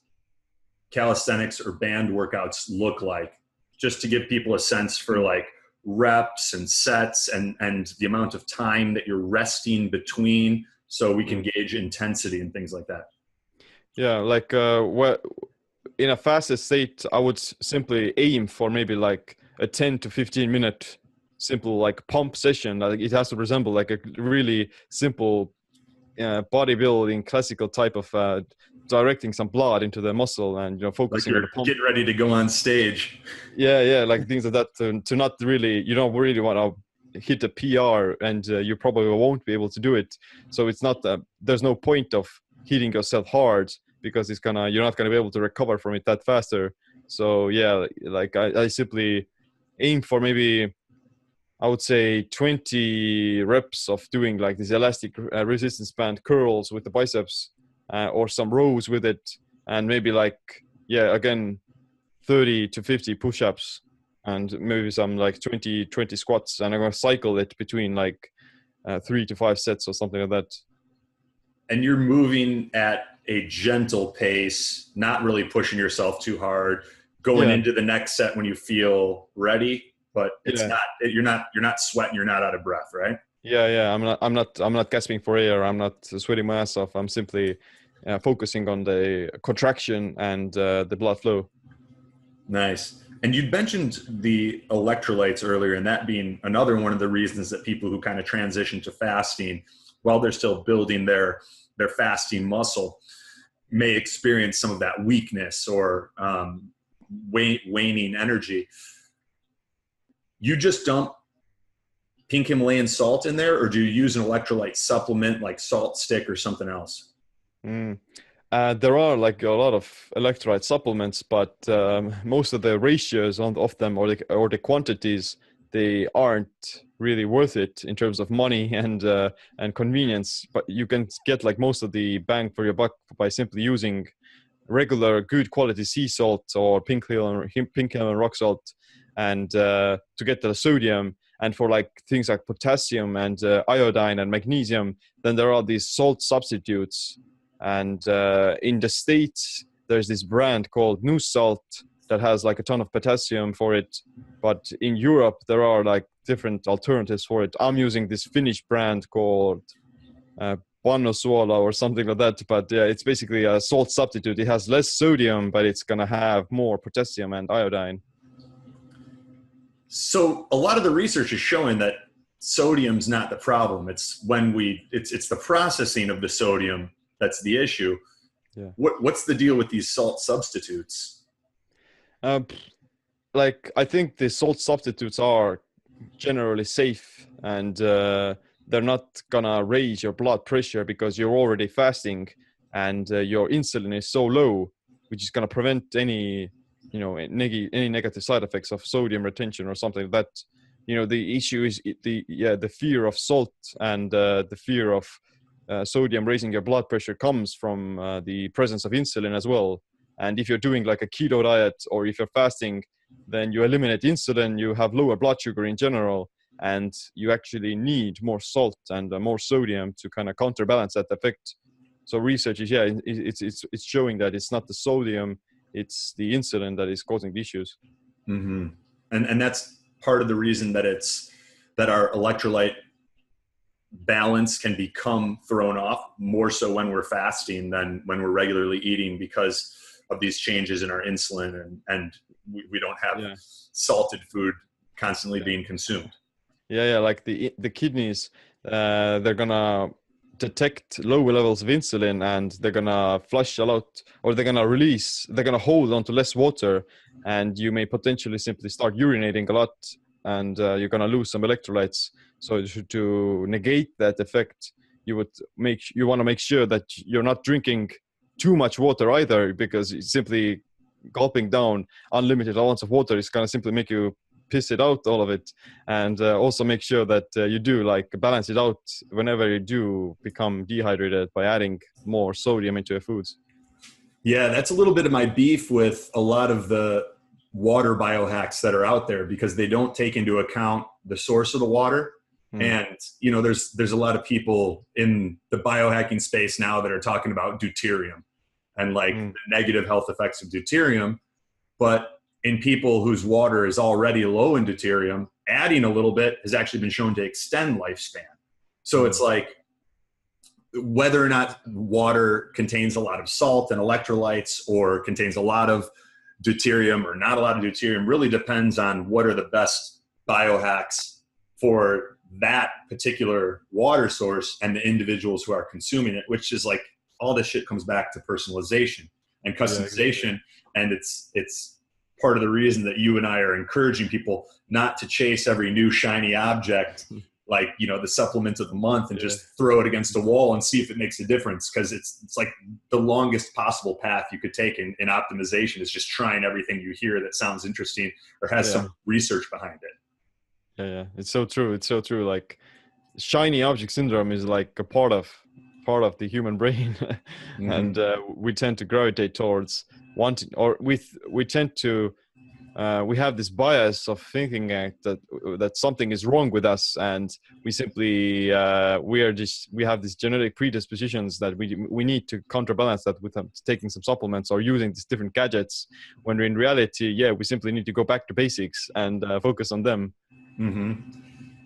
calisthenics or band workouts look like? Just to give people a sense for like reps and sets and the amount of time that you're resting between, so we can gauge intensity and things like that. Yeah, like what in a fasted state, I would simply aim for maybe like a 10 to 15 minute simple like pump session. Like it has to resemble like a really simple bodybuilding classical type of directing some blood into the muscle and focusing like on the pump. Getting ready to go on stage. Yeah, like things like that to not really, you don't really want to hit a PR, and you probably won't be able to do it. So it's not there's no point of hitting yourself hard, because you're not gonna be able to recover from it that faster. So yeah, like I simply aim for maybe, I would say 20 reps of doing like this elastic resistance band curls with the biceps, or some rows with it, and maybe like, yeah, again, 30 to 50 push-ups, and maybe some like 20 squats, and I'm going to cycle it between like 3 to 5 sets or something like that. And you're moving at a gentle pace, not really pushing yourself too hard, going into the next set when you feel ready, but it's you're not sweating, you're not out of breath, right? Yeah. I'm not gasping for air. I'm not sweating my ass off. I'm simply focusing on the contraction and the blood flow. Nice. And you'd mentioned the electrolytes earlier, and that being another one of the reasons that people who kind of transition to fasting while they're still building their fasting muscle may experience some of that weakness or waning energy. You just dump pink Himalayan salt in there, or do you use an electrolyte supplement like salt stick or something else? There are like a lot of electrolyte supplements, but most of the ratios of them or the quantities, they aren't really worth it in terms of money and convenience. But you can get like most of the bang for your buck by simply using regular good quality sea salt or pink Himalayan rock salt, and to get the sodium. And for like things like potassium and iodine and magnesium, then there are these salt substitutes. And in the States, there's this brand called New Salt that has like a ton of potassium for it. But in Europe, there are like different alternatives for it. I'm using this Finnish brand called Pannosuola or something like that. But yeah, it's basically a salt substitute. It has less sodium, but it's going to have more potassium and iodine. So a lot of the research is showing that sodium's not the problem. It's it's the processing of the sodium that's the issue. Yeah. What's the deal with these salt substitutes? Like I think the salt substitutes are generally safe, and they're not gonna raise your blood pressure because you're already fasting, and your insulin is so low, which is gonna prevent any any negative side effects of sodium retention or something like that. The issue is the fear of salt and the fear of sodium raising your blood pressure comes from the presence of insulin as well. And if you're doing like a keto diet or if you're fasting, then you eliminate insulin, you have lower blood sugar in general, and you actually need more salt and more sodium to kind of counterbalance that effect. So research is it's showing that it's not the sodium, it's the insulin that is causing the issues. Mm-hmm. And that's part of the reason that our electrolyte balance can become thrown off more so when we're fasting than when we're regularly eating, because of these changes in our insulin and we don't have salted food constantly being consumed. Like the kidneys, they're gonna detect low levels of insulin and they're gonna flush a lot, or they're gonna hold onto less water, and you may potentially simply start urinating a lot, and you're gonna lose some electrolytes. So to negate that effect, you want to make sure that you're not drinking too much water either, because simply gulping down unlimited amounts of water is gonna simply make you piss it out, all of it. And also make sure that you do like balance it out whenever you do become dehydrated by adding more sodium into your foods. Yeah, that's a little bit of my beef with a lot of the water biohacks that are out there, because they don't take into account the source of the water. And there's a lot of people in the biohacking space now that are talking about deuterium and like the negative health effects of deuterium. But in people whose water is already low in deuterium, adding a little bit has actually been shown to extend lifespan. So it's like whether or not water contains a lot of salt and electrolytes or contains a lot of deuterium or not a lot of deuterium really depends on what are the best biohacks for that particular water source and the individuals who are consuming it, which is like all this shit comes back to personalization and customization. And it's part of the reason that you and I are encouraging people not to chase every new shiny object, like, the supplement of the month, and just throw it against a wall and see if it makes a difference. Cause it's like the longest possible path you could take in optimization is just trying everything you hear that sounds interesting or has some research behind it. Yeah, it's so true. Like shiny object syndrome is like a part of the human brain. And we tend to gravitate towards wanting, or we tend to we have this bias of thinking that something is wrong with us, and we simply we have these genetic predispositions that we need to counterbalance that with taking some supplements or using these different gadgets, when in reality, yeah, we simply need to go back to basics and focus on them.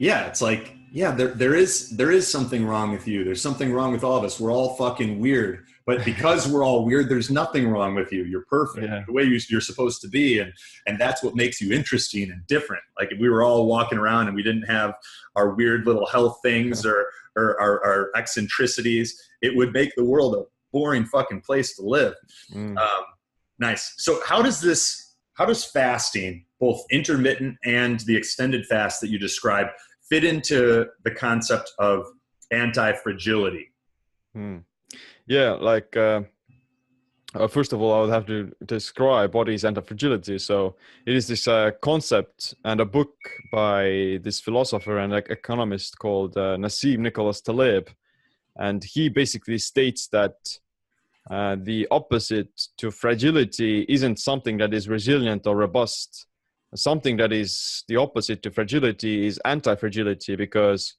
Yeah, it's like, yeah, there is something wrong with you. There's something wrong with all of us. We're all fucking weird. But because we're all weird, there's nothing wrong with you. You're perfect, the way you're supposed to be. And that's what makes you interesting and different. Like if we were all walking around and we didn't have our weird little health things or our eccentricities, it would make the world a boring fucking place to live. Nice. So how does fasting, both intermittent and the extended fast that you described, fit into the concept of anti-fragility? Yeah, like first of all, I would have to describe what is anti-fragility. So it is this concept and a book by this philosopher and economist called Nassim Nicholas Taleb. And he basically states that the opposite to fragility isn't something that is resilient or robust. Something that is the opposite to fragility is anti-fragility, because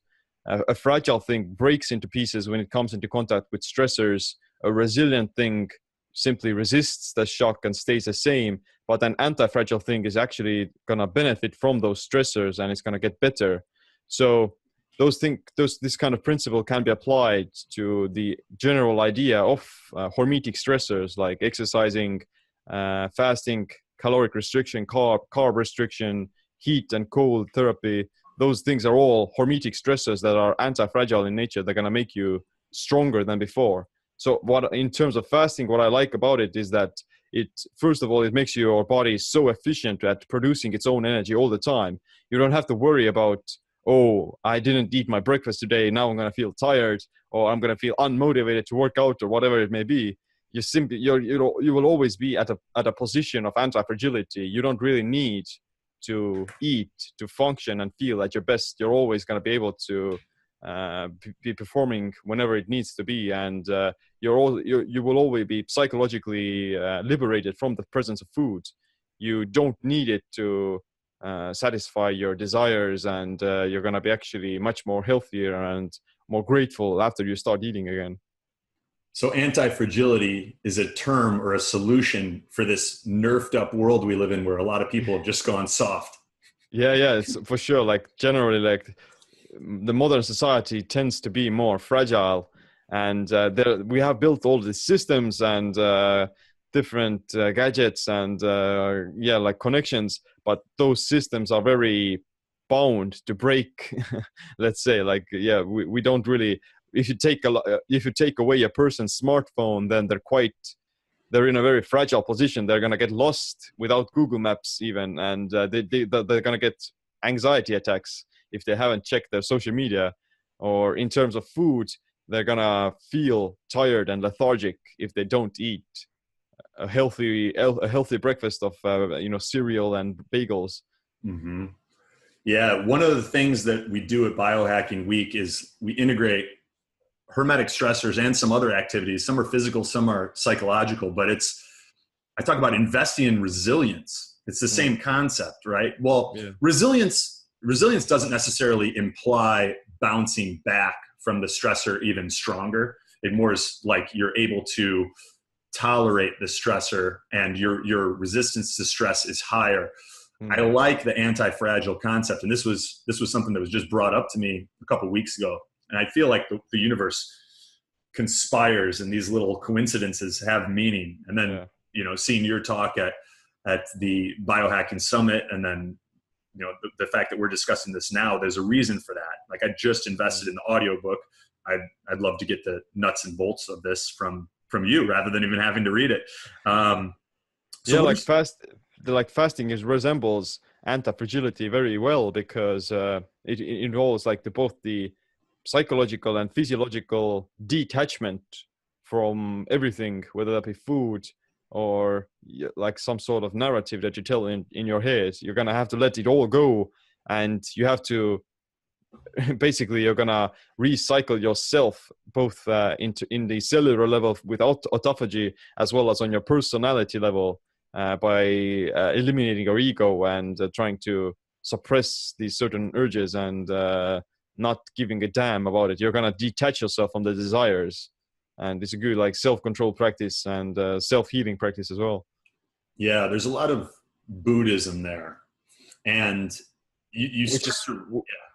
a fragile thing breaks into pieces when it comes into contact with stressors. A resilient thing simply resists the shock and stays the same, but an anti-fragile thing is actually going to benefit from those stressors and it's going to get better. So this kind of principle can be applied to the general idea of hormetic stressors like exercising, fasting, caloric restriction, carb restriction, heat and cold therapy. Those things are all hormetic stressors that are anti-fragile in nature. They're going to make you stronger than before. So in terms of fasting, what I like about it is that first of all, it makes your body so efficient at producing its own energy all the time. You don't have to worry about, oh, I didn't eat my breakfast today, now I'm going to feel tired, or I'm going to feel unmotivated to work out, or whatever it may be. You will always be at a position of anti-fragility. You don't really need to eat to function and feel at your best. You're always going to be able to be performing whenever it needs to be, and you will always be psychologically liberated from the presence of food. You don't need it to satisfy your desires, and you're going to be actually much more healthier and more grateful after you start eating again. So anti-fragility is a term or a solution for this nerfed up world we live in, where a lot of people have just gone soft. Yeah, it's for sure. Like generally, like the modern society tends to be more fragile, and we have built all these systems and different gadgets and like connections, but those systems are very bound to break. Let's say, like, we don't really. If you take away a person's smartphone, then they're in a very fragile position. They're gonna get lost without Google Maps even, and they're gonna get anxiety attacks if they haven't checked their social media. Or in terms of food, they're gonna feel tired and lethargic if they don't eat a healthy breakfast of cereal and bagels. Mm-hmm. Yeah, one of the things that we do at Biohacking Week is we integrate hermetic stressors and some other activities. Some are physical, some are psychological, but I talk about investing in resilience. It's the same concept, right? Well, resilience doesn't necessarily imply bouncing back from the stressor even stronger. It more is like you're able to tolerate the stressor and your resistance to stress is higher. I like the anti-fragile concept. And this was something that was just brought up to me a couple of weeks ago. And I feel like the universe conspires and these little coincidences have meaning. And then, seeing your talk at the Biohacking Summit, and then, the fact that we're discussing this now, there's a reason for that. Like I just invested in the audiobook. I'd love to get the nuts and bolts of this from you rather than even having to read it. Fasting resembles anti-fragility very well, because it involves like both the psychological and physiological detachment from everything, whether that be food or like some sort of narrative that you tell in your head. You're going to have to let it all go, and you have to basically you're going to recycle yourself both in the cellular level with autophagy, as well as on your personality level. by eliminating our ego and trying to suppress these certain urges and not giving a damn about it. You're gonna detach yourself from the desires, and it's a good like self-control practice and self-healing practice as well. Yeah, there's a lot of Buddhism there, and you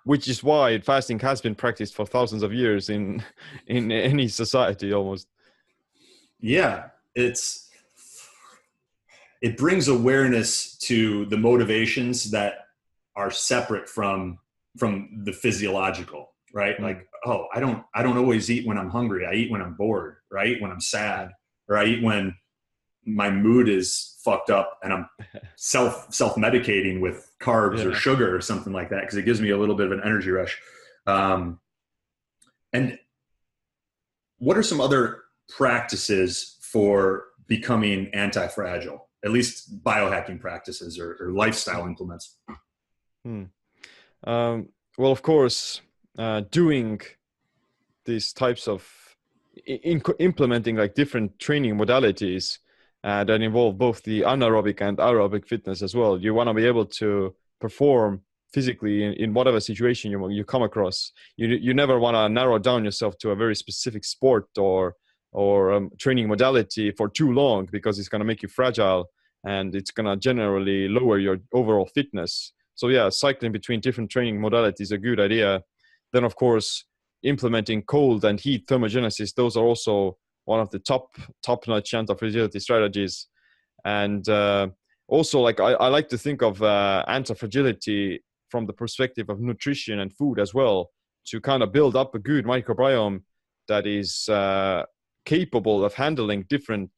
which is why fasting has been practiced for thousands of years in any society almost. Yeah, it brings awareness to the motivations that are separate from the physiological, right? Like, oh, I don't always eat when I'm hungry. I eat when I'm bored, right? When I'm sad, or I eat when my mood is fucked up and I'm self-medicating with carbs or sugar or something like that, because it gives me a little bit of an energy rush. And what are some other practices for becoming anti-fragile, at least biohacking practices or lifestyle implements? Well, of course, doing these types of implementing like different training modalities that involve both the anaerobic and aerobic fitness as well. You want to be able to perform physically in whatever situation you come across. You never want to narrow down yourself to a very specific sport or training modality for too long, because it's going to make you fragile and it's going to generally lower your overall fitness. So yeah, cycling between different training modalities is a good idea. Then of course, implementing cold and heat thermogenesis, those are also one of the top-notch anti-fragility strategies. And also, like I like to think of anti-fragility from the perspective of nutrition and food as well, to kind of build up a good microbiome that is capable of handling different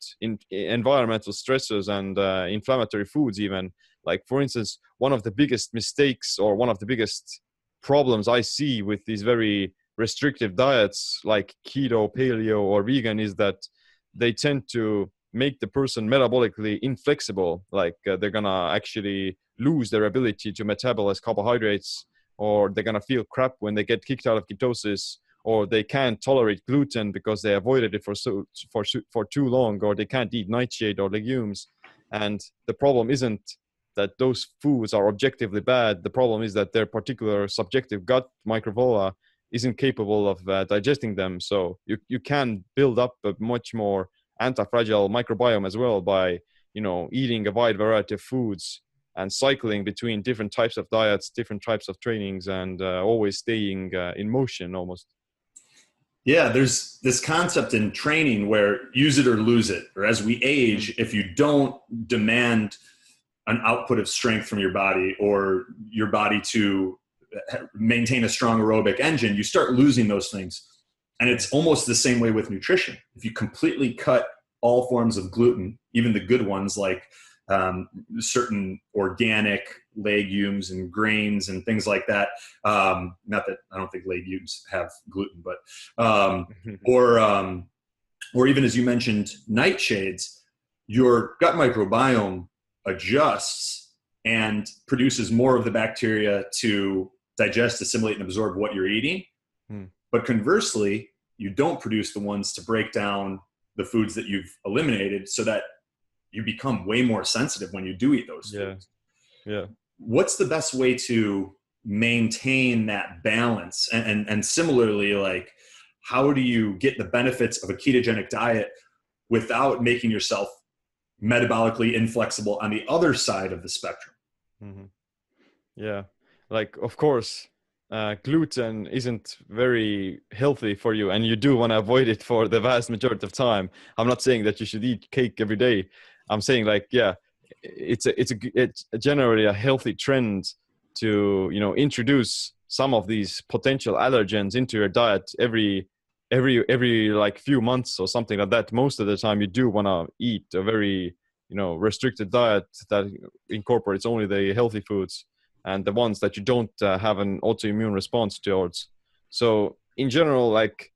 environmental stressors and inflammatory foods even. Like, for instance, one of the biggest mistakes or one of the biggest problems I see with these very restrictive diets like keto, paleo, or vegan is that they tend to make the person metabolically inflexible. Like they're gonna actually lose their ability to metabolize carbohydrates, or they're gonna feel crap when they get kicked out of ketosis, or they can't tolerate gluten because they avoided it for too long, or they can't eat nightshade or legumes. And the problem isn't that those foods are objectively bad. The problem is that their particular subjective gut microbiota isn't capable of digesting them. So you can build up a much more anti-fragile microbiome as well by, eating a wide variety of foods and cycling between different types of diets, different types of trainings, and always staying in motion almost. Yeah, there's this concept in training where use it or lose it, or as we age, if you don't demand an output of strength from your body or your body to maintain a strong aerobic engine, you start losing those things. And it's almost the same way with nutrition. If you completely cut all forms of gluten, even the good ones like certain organic legumes and grains and things like that. Not that I don't think legumes have gluten, but or even as you mentioned, nightshades, your gut microbiome adjusts and produces more of the bacteria to digest, assimilate, and absorb what you're eating. But conversely, you don't produce the ones to break down the foods that you've eliminated, so that you become way more sensitive when you do eat those foods. Yeah. What's the best way to maintain that balance? And similarly, like, how do you get the benefits of a ketogenic diet without making yourself metabolically inflexible on the other side of the spectrum? Yeah, like, of course, gluten isn't very healthy for you, and you do want to avoid it for the vast majority of time. I'm not saying that you should eat cake every day. I'm saying, like, yeah, it's generally a healthy trend to introduce some of these potential allergens into your diet every like few months or something like that. Most of the time, you do want to eat a very restricted diet that incorporates only the healthy foods and the ones that you don't have an autoimmune response towards. So in general, like,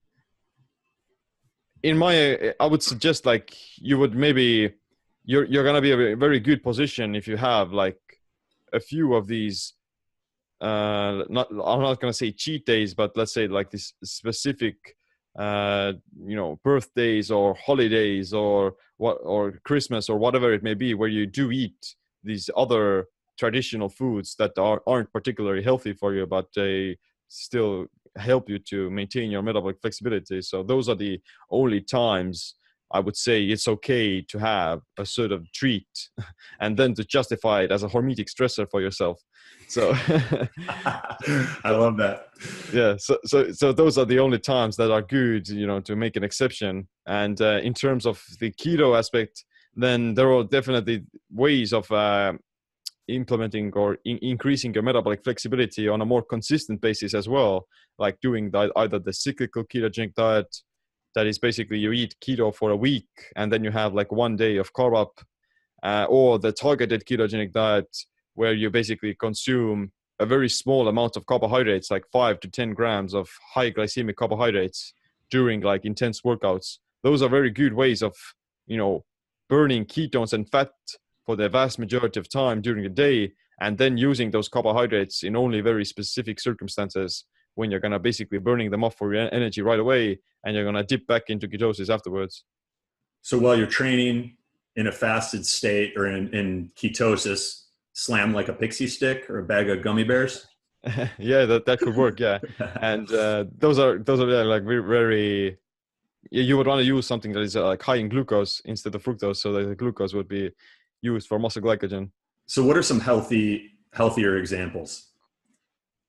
I would suggest, like, you would maybe, you're going to be a very good position if you have like a few of these, I'm not going to say cheat days, but let's say like this specific birthdays or holidays or Christmas or whatever it may be, where you do eat these other traditional foods that aren't particularly healthy for you, but they still help you to maintain your metabolic flexibility. So those are the only times I would say it's okay to have a sort of treat and then to justify it as a hormetic stressor for yourself. So I love that. Yeah, so those are the only times that are good, to make an exception. And in terms of the keto aspect, then there are definitely ways of implementing or increasing your metabolic flexibility on a more consistent basis as well, like doing either the cyclical ketogenic diet, that is basically you eat keto for a week and then you have like 1 day of carb up, or the targeted ketogenic diet, where you basically consume a very small amount of carbohydrates, like 5 to 10 grams of high glycemic carbohydrates during like intense workouts. Those are very good ways of, burning ketones and fat for the vast majority of time during the day, and then using those carbohydrates in only very specific circumstances when you're going to basically burning them off for your energy right away, and you're going to dip back into ketosis afterwards. So while you're training in a fasted state or in ketosis, slam like a pixie stick or a bag of gummy bears. Yeah, that could work. Yeah. And those are like very, very, you would want to use something that is like high in glucose instead of fructose, so that the glucose would be used for muscle glycogen. So what are some healthier examples?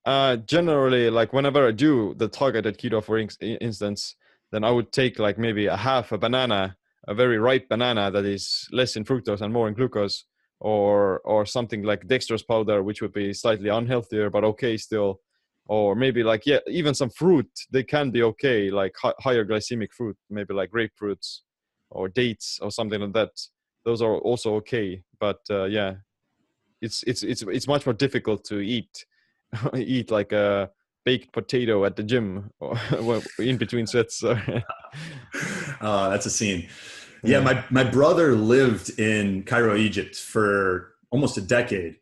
Generally, like whenever I do the targeted keto, for instance, then I would take like maybe a half a banana, a very ripe banana that is less in fructose and more in glucose, or something like dextrose powder, which would be slightly unhealthier but okay still, or maybe like even some fruit. They can be okay, like higher glycemic fruit, maybe like grapefruits or dates or something like that. Those are also okay, but it's much more difficult to eat like a baked potato at the gym or in between sets. That's a scene. Yeah, my brother lived in Cairo, Egypt for almost a decade.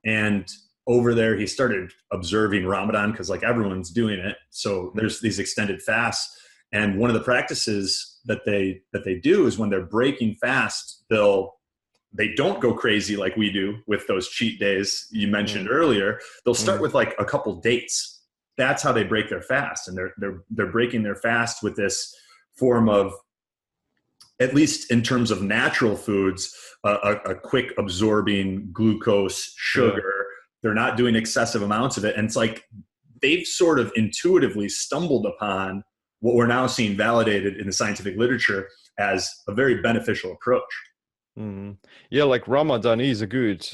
And over there, he started observing Ramadan because like everyone's doing it. So there's these extended fasts. And one of the practices that they do is when they're breaking fast, they don't go crazy like we do with those cheat days you mentioned earlier. They'll start with like a couple dates. That's how they break their fast. And they're breaking their fast with this form of, at least in terms of natural foods, a quick absorbing glucose, sugar. Yeah. They're not doing excessive amounts of it. And it's like they've sort of intuitively stumbled upon what we're now seeing validated in the scientific literature as a very beneficial approach. Mm-hmm. Yeah, like Ramadan is a good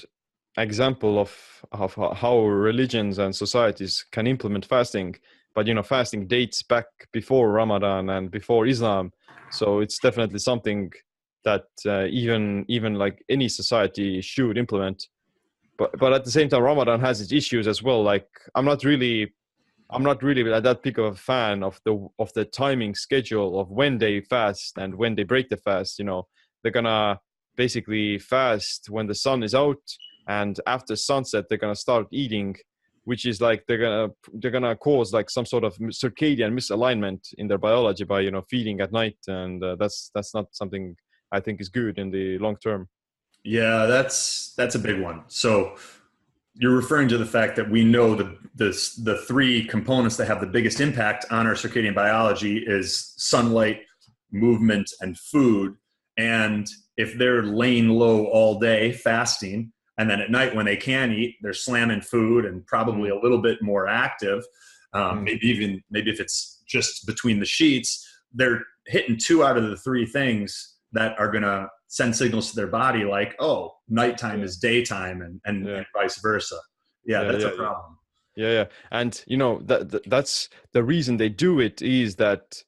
example of how religions and societies can implement fasting. But, fasting dates back before Ramadan and before Islam. So it's definitely something that even like any society should implement. But at the same time, Ramadan has its issues as well. Like I'm not really that big of a fan of the timing schedule of when they fast and when they break the fast. They're gonna basically fast when the sun is out, and after sunset they're gonna start eating, which is like they're gonna cause like some sort of circadian misalignment in their biology by feeding at night, and that's not something I think is good in the long term. Yeah, that's a big one. So you're referring to the fact that we know the three components that have the biggest impact on our circadian biology is sunlight, movement, and food. And if they're laying low all day fasting, and then at night when they can eat, they're slamming food and probably a little bit more active. Maybe if it's just between the sheets, they're hitting 2 out of the 3 things that are going to send signals to their body like, oh, nighttime is daytime and vice versa. That's a problem. Yeah. And, that's the reason they do it is that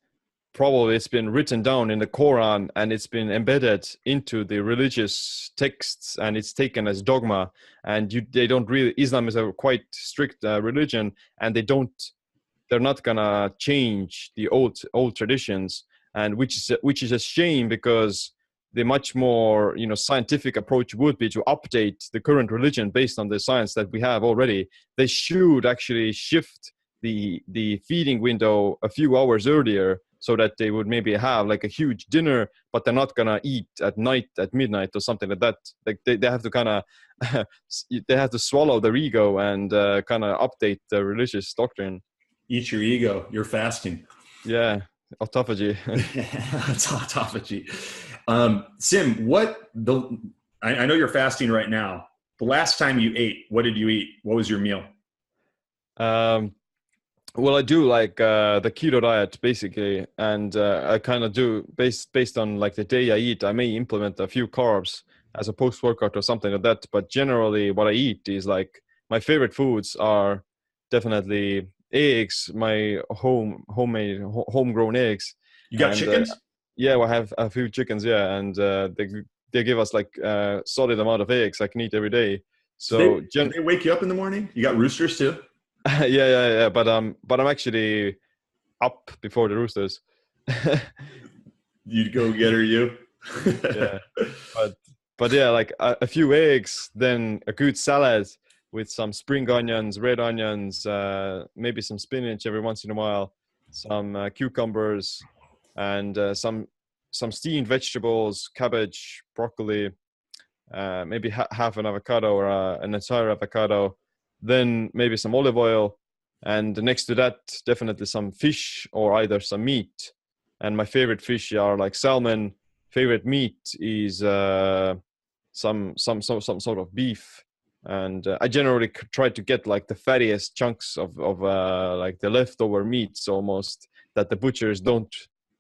probably it's been written down in the Quran and it's been embedded into the religious texts and it's taken as dogma. And Islam is a quite strict religion, and they're not gonna change the old traditions, and which is a shame, because the much more scientific approach would be to update the current religion based on the science that we have already. They should actually shift the feeding window a few hours earlier, so that they would maybe have like a huge dinner, but they're not gonna eat at night at midnight or something like that. Like they have to kind of they have to swallow their ego and kind of update the religious doctrine. Eat your ego. You're fasting. Yeah, autophagy. It's autophagy. Siim, I know you're fasting right now. The last time you ate, what did you eat? What was your meal? Well, I do like the keto diet basically, and I kind of do based on like the day I eat. I may implement a few carbs as a post-workout or something like that. But generally, what I eat is like my favorite foods are definitely eggs, my homemade homegrown eggs. You got And chickens? yeah, I have a few chickens. Yeah, and they give us like a solid amount of eggs I can eat every day. So Do they wake you up in the morning? You got roosters too? yeah. But I'm actually up before the roosters. You'd go get her, you? Yeah, but yeah, like a few eggs, then a good salad with some spring onions, red onions, maybe some spinach every once in a while, some cucumbers, and some steamed vegetables, cabbage, broccoli, maybe half an avocado or an entire avocado, then maybe some olive oil, and next to that, definitely some fish or either some meat. And my favorite fish are like salmon. Favorite meat is some sort of beef, and I generally try to get like the fattiest chunks of like the leftover meats almost that the butchers don't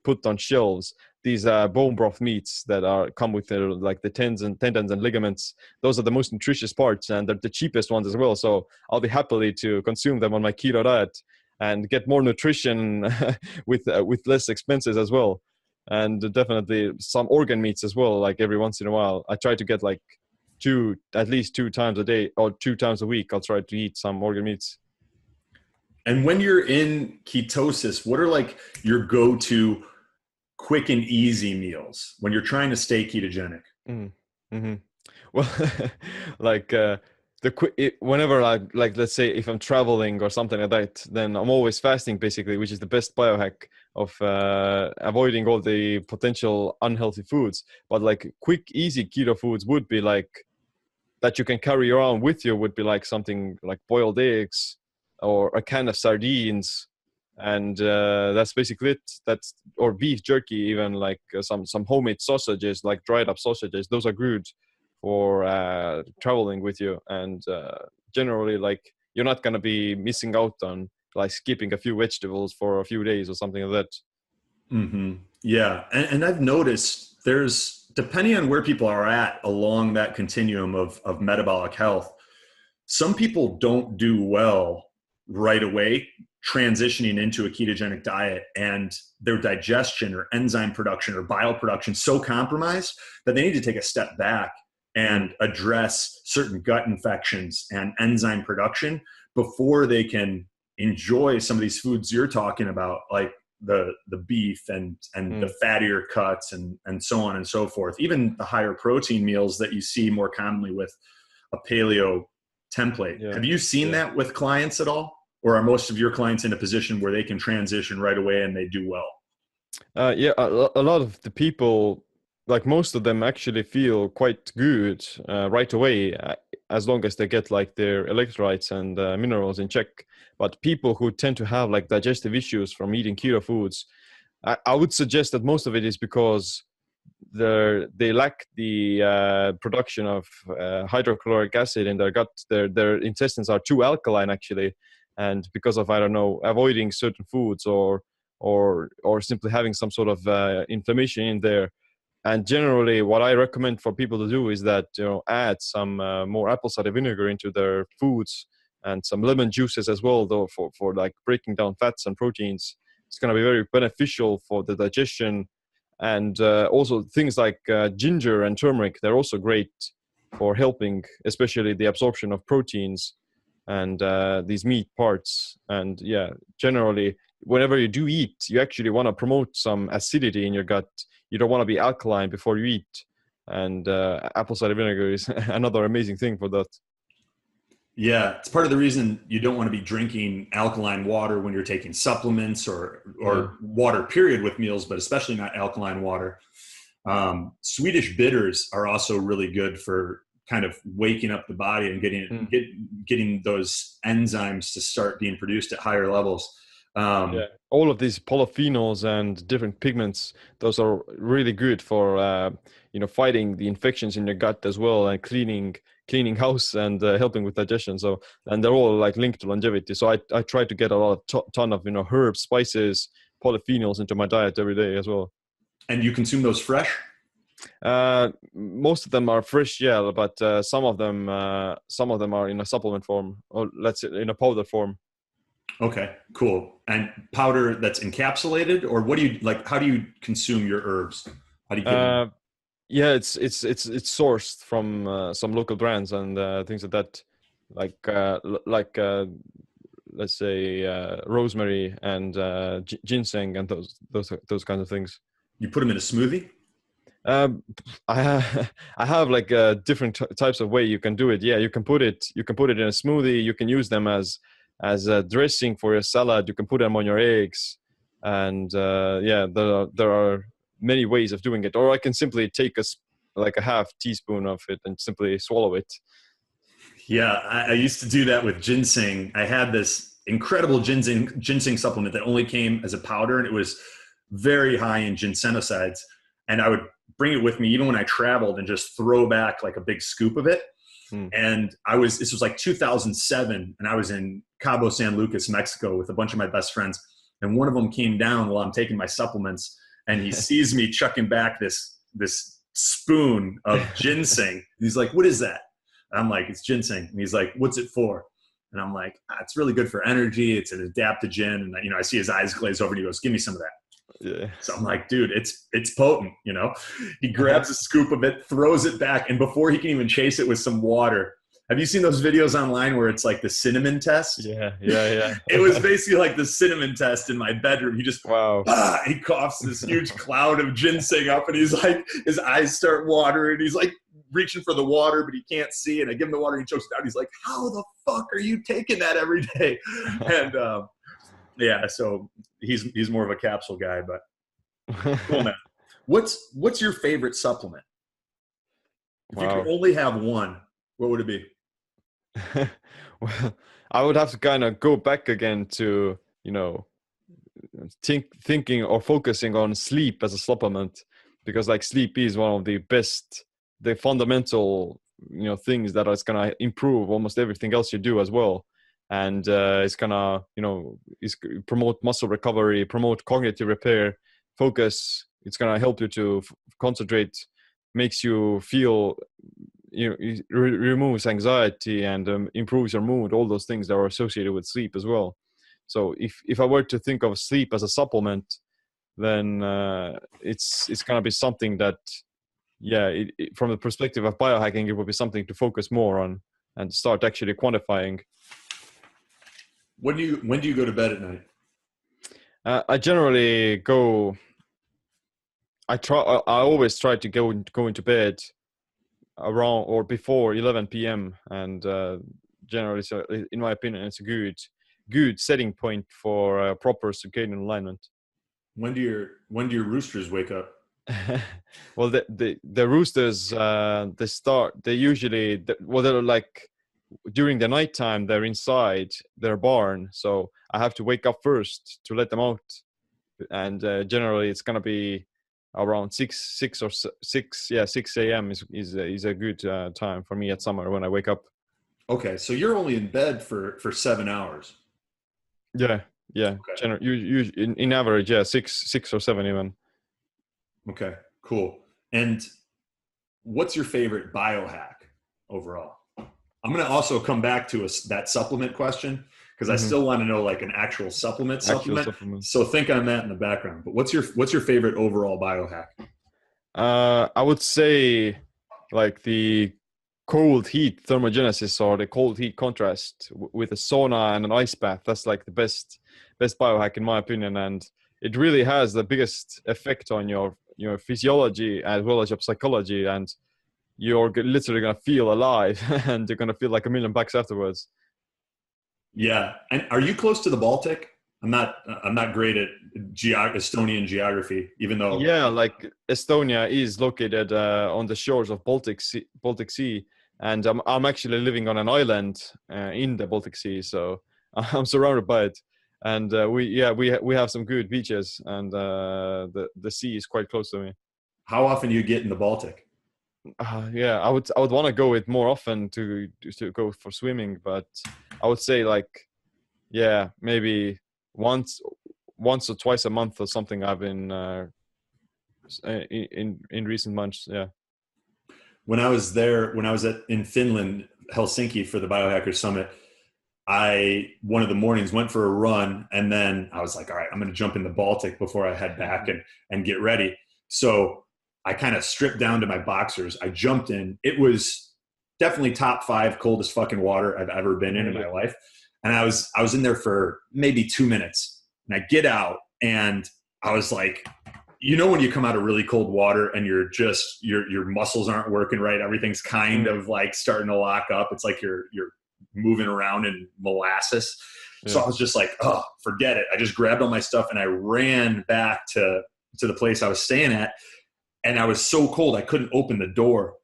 put on shelves. These bone broth meats that come with like the tendons and ligaments. Those are the most nutritious parts, and they're the cheapest ones as well. So I'll be happily to consume them on my keto diet and get more nutrition with less expenses as well. And definitely some organ meats as well. Like every once in a while, I try to get like at least 2 times a day or 2 times a week. I'll try to eat some organ meats. And when you're in ketosis, what are like your go-to quick and easy meals when you're trying to stay ketogenic? Mm-hmm. Well, like whenever I like, let's say if I'm traveling or something like that, then I'm always fasting basically, which is the best biohack of avoiding all the potential unhealthy foods. But like quick, easy keto foods would be like that you can carry around with you would be like something like boiled eggs or a can of sardines, and that's basically it. That's or beef jerky, even like some homemade sausages, like dried up sausages. Those are good for traveling with you, and generally like you're not going to be missing out on like skipping a few vegetables for a few days or something like that. Mm-hmm. Yeah. And I've noticed depending on where people are at along that continuum of metabolic health, some people don't do well right away transitioning into a ketogenic diet, and their digestion or enzyme production or bile production so compromised that they need to take a step back and address certain gut infections and enzyme production before they can enjoy some of these foods you're talking about, like the beef and the fattier cuts and so on and so forth. Even the higher protein meals that you see more commonly with a paleo template. Yeah. Have you seen that with clients at all? Or are most of your clients in a position where they can transition right away and they do well? Yeah, a lot of the people, like most of them actually feel quite good right away, as long as they get like their electrolytes and minerals in check. But people who tend to have like digestive issues from eating keto foods, I would suggest that most of it is because they lack the production of hydrochloric acid in their gut. Their intestines are too alkaline actually, and because of, I don't know, avoiding certain foods or simply having some sort of inflammation in there. And generally what I recommend for people to do is that, add some more apple cider vinegar into their foods and some lemon juices as well, though, for like breaking down fats and proteins. It's going to be very beneficial for the digestion. And also things like ginger and turmeric, they're also great for helping, especially the absorption of proteins and these meat parts. And yeah, generally, whenever you do eat, you actually want to promote some acidity in your gut. You don't want to be alkaline before you eat. And apple cider vinegar is another amazing thing for that. Yeah, it's part of the reason you don't want to be drinking alkaline water when you're taking supplements Yeah. or water period with meals, but especially not alkaline water. Swedish bitters are also really good for kind of waking up the body and Mm. getting those enzymes to start being produced at higher levels. Yeah, all of these polyphenols and different pigments, those are really good for fighting the infections in your gut as well, and cleaning house and helping with digestion. So, and they're all like linked to longevity. So I try to get a lot of ton of herbs, spices, polyphenols into my diet every day as well. And you consume those fresh? Most of them are fresh, yeah, but some of them are in a supplement form, or let's say in a powder form. Okay, cool. And powder that's encapsulated, or what do you like? How do you consume your herbs? How do you get them? Uh, yeah, it's sourced from some local brands and things like that, like let's say rosemary and ginseng and those kinds of things. You put them in a smoothie? Um, I have like different types of way you can do it. Yeah, you can put it in a smoothie. You can use them as a dressing for your salad. You can put them on your eggs, and yeah, there are many ways of doing it. Or I can simply take like a half teaspoon of it and simply swallow it. Yeah, I used to do that with ginseng. I had this incredible ginseng supplement that only came as a powder, and it was very high in ginsenosides. And I would bring it with me even when I traveled and just throw back like a big scoop of it. Hmm. And this was like 2007, and I was in Cabo San Lucas, Mexico with a bunch of my best friends. And one of them came down while I'm taking my supplements, and he sees me chucking back this spoon of ginseng. He's like, "What is that?" And I'm like, "It's ginseng." And he's like, "What's it for?" And I'm like, "It's really good for energy. It's an adaptogen." And I see his eyes glaze over, and he goes, "Give me some of that." Yeah. So I'm like, "Dude, it's potent." He grabs a scoop of it, throws it back, and before he can even chase it with some water. Have you seen those videos online where it's like the cinnamon test? Yeah. It was basically like the cinnamon test in my bedroom. He just Wow. he coughs this huge cloud of ginseng up, and he's like, his eyes start watering. He's like reaching for the water, but he can't see. And I give him the water, and he chokes it down. He's like, "How the fuck are you taking that every day?" And yeah, so he's more of a capsule guy, but cool, man. What's your favorite supplement? If you could Wow. only have one, what would it be? Well, I would have to kind of go back again to, thinking or focusing on sleep as a supplement, because like sleep is one of the fundamental, things that is going to improve almost everything else you do as well. And it's going to, promote muscle recovery, promote cognitive repair, focus. It's going to help you to concentrate, makes you feel, it removes anxiety and improves your mood, all those things that are associated with sleep as well. So if I were to think of sleep as a supplement, then it's going to be something that, yeah, from the perspective of biohacking, it would be something to focus more on and start actually quantifying. When do you go to bed at night? I generally I always try to go into bed around or before 11 p.m. and generally, so in my opinion, it's a good setting point for proper circadian alignment. When do your roosters wake up? Well, the roosters they usually they're like during the nighttime they're inside their barn, so I have to wake up first to let them out, and generally it's gonna be around 6 a.m. is a good time for me at summer when I wake up. Okay, so you're only in bed for 7 hours. Yeah. Okay. You in average, yeah, six or seven even. Okay, cool. And what's your favorite biohack overall? I'm going to also come back to that supplement question because I Mm-hmm. still want to know like an actual Actual supplement. supplement. So think on that in the background. But what's your favorite overall biohack? I would say like the cold heat thermogenesis or the cold heat contrast with a sauna and an ice bath. That's like the best biohack in my opinion, and it really has the biggest effect on your physiology as well as your psychology. And you're literally gonna feel alive, and you're gonna feel like $1,000,000 afterwards. Yeah. And are you close to the Baltic? I'm not great at Estonian geography, even though. Yeah, like Estonia is located on the shores of Baltic Sea, and I'm actually living on an island in the Baltic Sea, so I'm surrounded by it. And we have some good beaches, and the sea is quite close to me. How often do you get in the Baltic? Yeah, I would want to go it more often to go for swimming, but I would say like, yeah, maybe once or twice a month or something. I've been in recent months. Yeah. When I was there, when I was in Finland, Helsinki for the Biohacker Summit, I one of the mornings went for a run, and then I was like, all right, I'm going to jump in the Baltic before I head back and get ready. So I kind of stripped down to my boxers. I jumped in. It was definitely top 5 coldest fucking water I've ever been in my life. And I was in there for maybe 2 minutes, and I get out, and I was like, you know, when you come out of really cold water and you're just, your muscles aren't working right. Everything's kind of like starting to lock up. It's like you're moving around in molasses. Yeah. So I was just like, oh, forget it. I just grabbed all my stuff and I ran back to the place I was staying at. And I was so cold, I couldn't open the door.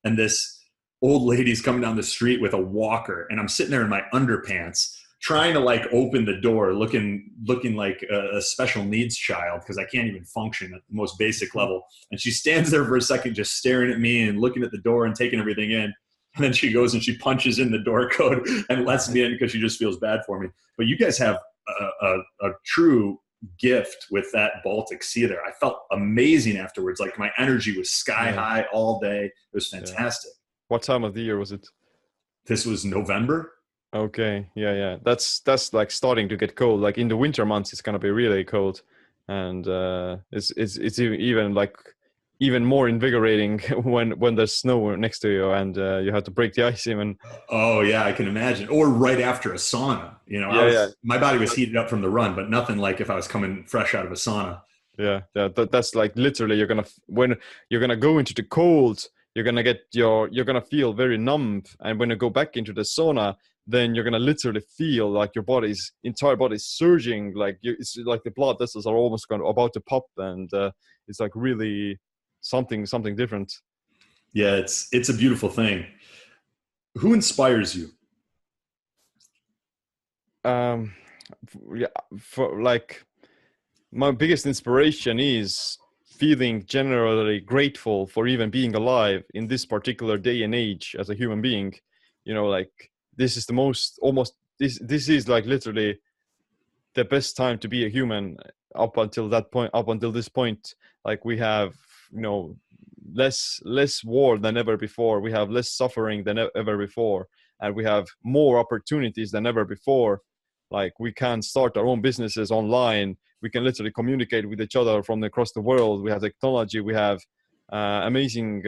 And this old lady's coming down the street with a walker, and I'm sitting there in my underpants trying to like open the door, looking like a special needs child, because I can't even function at the most basic level. And she stands there for a second just staring at me and looking at the door and taking everything in. And then she goes and she punches in the door code and lets me in because she just feels bad for me. But you guys have a true gift with that Baltic Sea there. I felt amazing afterwards. Like my energy was sky high all day. It was fantastic. Yeah. What time of the year was it? This was November. Okay. Yeah. That's like starting to get cold. Like in the winter months, it's gonna be really cold, and it's even like even more invigorating when there's snow next to you and you have to break the ice even. Oh yeah, I can imagine. Or right after a sauna. You know, my body was heated up from the run, but nothing like if I was coming fresh out of a sauna. Yeah. That's like literally when you're gonna go into the cold, you're gonna feel very numb, and when you go back into the sauna, then you're gonna literally feel like your entire body's surging, like it's like the blood vessels are almost about to pop, and it's like really something different. Yeah, it's a beautiful thing. Who inspires you? For like, my biggest inspiration is feeling generally grateful for even being alive in this particular day and age as a human being. You know, like this is this is like literally the best time to be a human up until this point. Like we have, you know, less war than ever before. We have less suffering than ever before, and we have more opportunities than ever before. Like we can start our own businesses online. We can literally communicate with each other from across the world. We have technology. We have amazing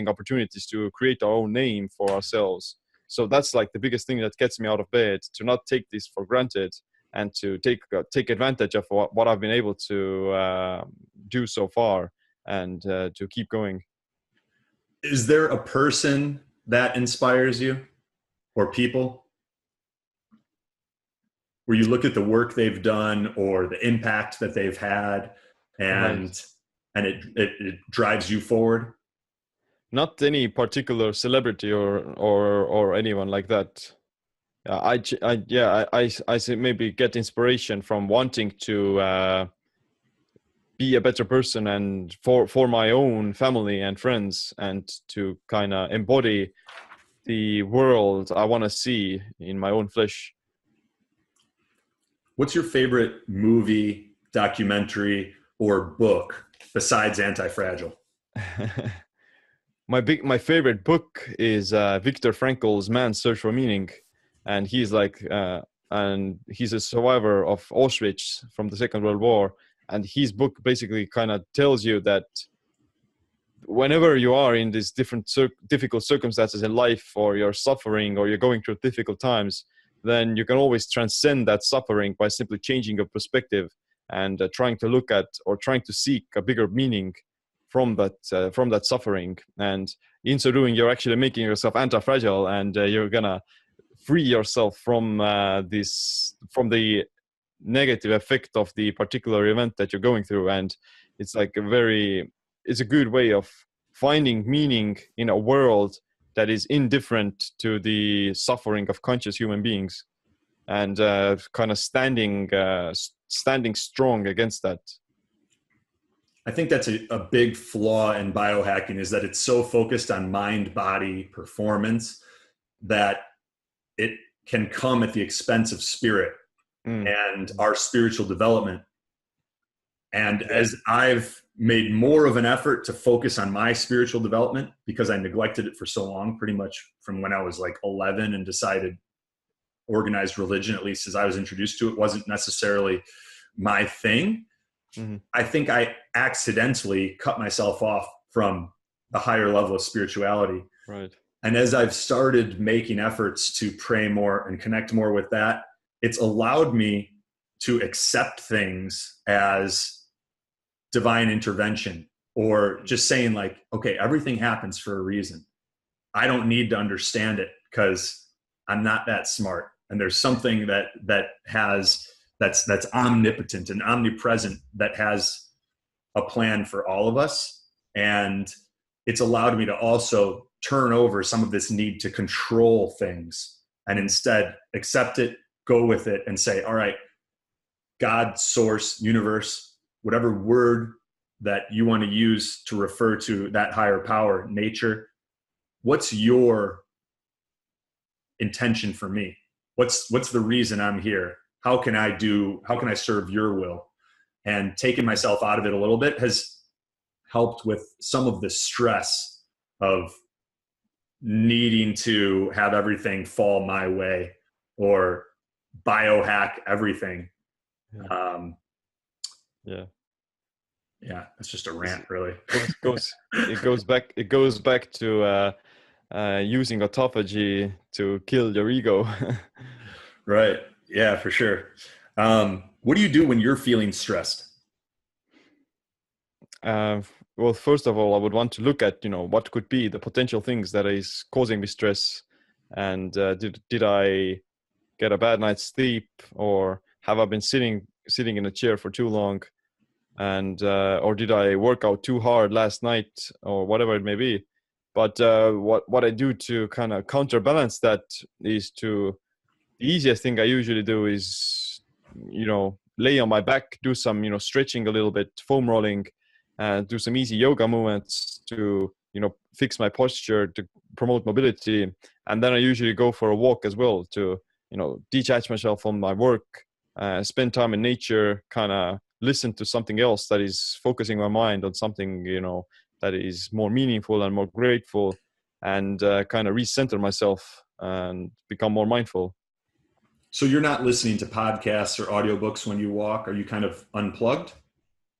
opportunities to create our own name for ourselves. So that's like the biggest thing that gets me out of bed, to not take this for granted, and to take advantage of what I've been able to do so far, and to keep going. Is there a person that inspires you, or people, where you look at the work they've done or the impact that they've had, and it drives you forward? Not any particular celebrity or anyone like that. I say maybe get inspiration from wanting to be a better person, and for my own family and friends, and to kind of embody the world I want to see in my own flesh. What's your favorite movie, documentary, or book besides Antifragile? My favorite book is Viktor Frankl's Man's Search for Meaning, and he's a survivor of Auschwitz from the Second World War, and his book basically kind of tells you that whenever you are in these different difficult circumstances in life, or you're suffering, or you're going through difficult times, then you can always transcend that suffering by simply changing your perspective and trying to look at, or trying to seek a bigger meaning from that suffering. And in so doing, you're actually making yourself anti-fragile, and you're gonna free yourself from the negative effect of the particular event that you're going through. And it's like it's a good way of finding meaning in a world that is indifferent to the suffering of conscious human beings, and kind of standing strong against that. I think that's a big flaw in biohacking, is that it's so focused on mind-body performance that it can come at the expense of spirit and our spiritual development. And as I've made more of an effort to focus on my spiritual development, because I neglected it for so long, pretty much from when I was like 11 and decided organized religion, at least as I was introduced to it, wasn't necessarily my thing. I think I accidentally cut myself off from the higher level of spirituality. Right. And as I've started making efforts to pray more and connect more with that, it's allowed me to accept things as divine intervention, or just saying like, okay, everything happens for a reason. I don't need to understand it because I'm not that smart. And there's something that's omnipotent and omnipresent that has a plan for all of us. And it's allowed me to also turn over some of this need to control things and instead accept it, go with it, and say, all right, God, source, universe, whatever word that you want to use to refer to that higher power, nature, what's your intention for me? What's the reason I'm here? How can I serve your will? And taking myself out of it a little bit has helped with some of the stress of needing to have everything fall my way or biohack everything. Yeah, it's just a rant, really. It goes back to using autophagy to kill your ego. Right. Yeah, for sure. What do you do when you're feeling stressed? Well, first of all, I would want to look at, what could be the potential things that is causing me stress. And did I get a bad night's sleep, or have I been sitting in a chair for too long? And or did I work out too hard last night, or whatever it may be? But what I do to kind of counterbalance that is the easiest thing I usually do is, lay on my back, do some, stretching a little bit, foam rolling, and do some easy yoga movements to, fix my posture, to promote mobility. And then I usually go for a walk as well to, detach myself from my work, spend time in nature, kind of listen to something else that is focusing my mind on something, that is more meaningful and more grateful, and kind of recenter myself and become more mindful. So you're not listening to podcasts or audiobooks when you walk? Are you kind of unplugged?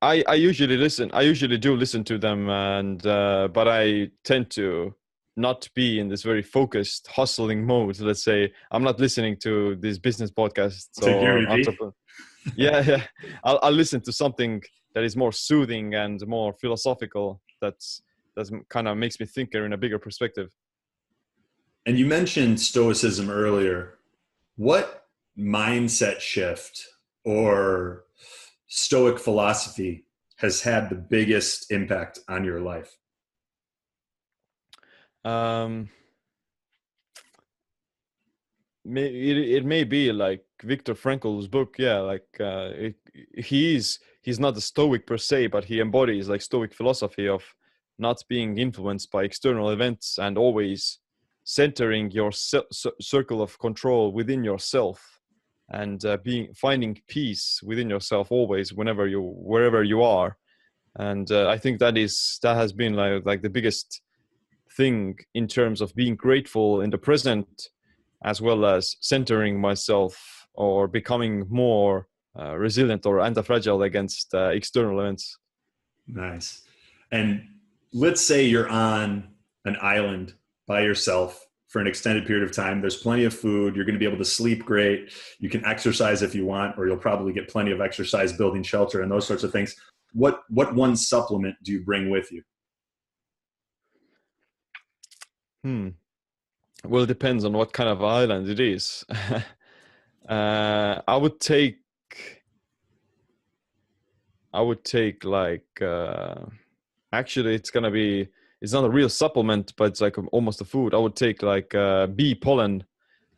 I usually listen. I usually do listen to them, and but I tend to not be in this very focused, hustling mode. Let's say I'm not listening to these business podcasts or entrepreneur. Yeah. I'll listen to something that is more soothing and more philosophical. That kind of makes me think in a bigger perspective. And you mentioned Stoicism earlier. What mindset shift or Stoic philosophy has had the biggest impact on your life? It may be like Viktor Frankl's book. Yeah, like he's not a Stoic per se, but he embodies like Stoic philosophy of not being influenced by external events and always centering your circle of control within yourself, and finding peace within yourself always, wherever you are. And I think that has been like the biggest thing in terms of being grateful in the present, as well as centering myself or becoming more resilient or anti-fragile against external events. Nice. And let's say you're on an island by yourself for an extended period of time. There's plenty of food. You're going to be able to sleep great. You can exercise if you want, or you'll probably get plenty of exercise building shelter and those sorts of things. what one supplement do you bring with you? Well, it depends on what kind of island it is. I would take like, actually it's not a real supplement, but it's like almost a food. I would take like bee pollen,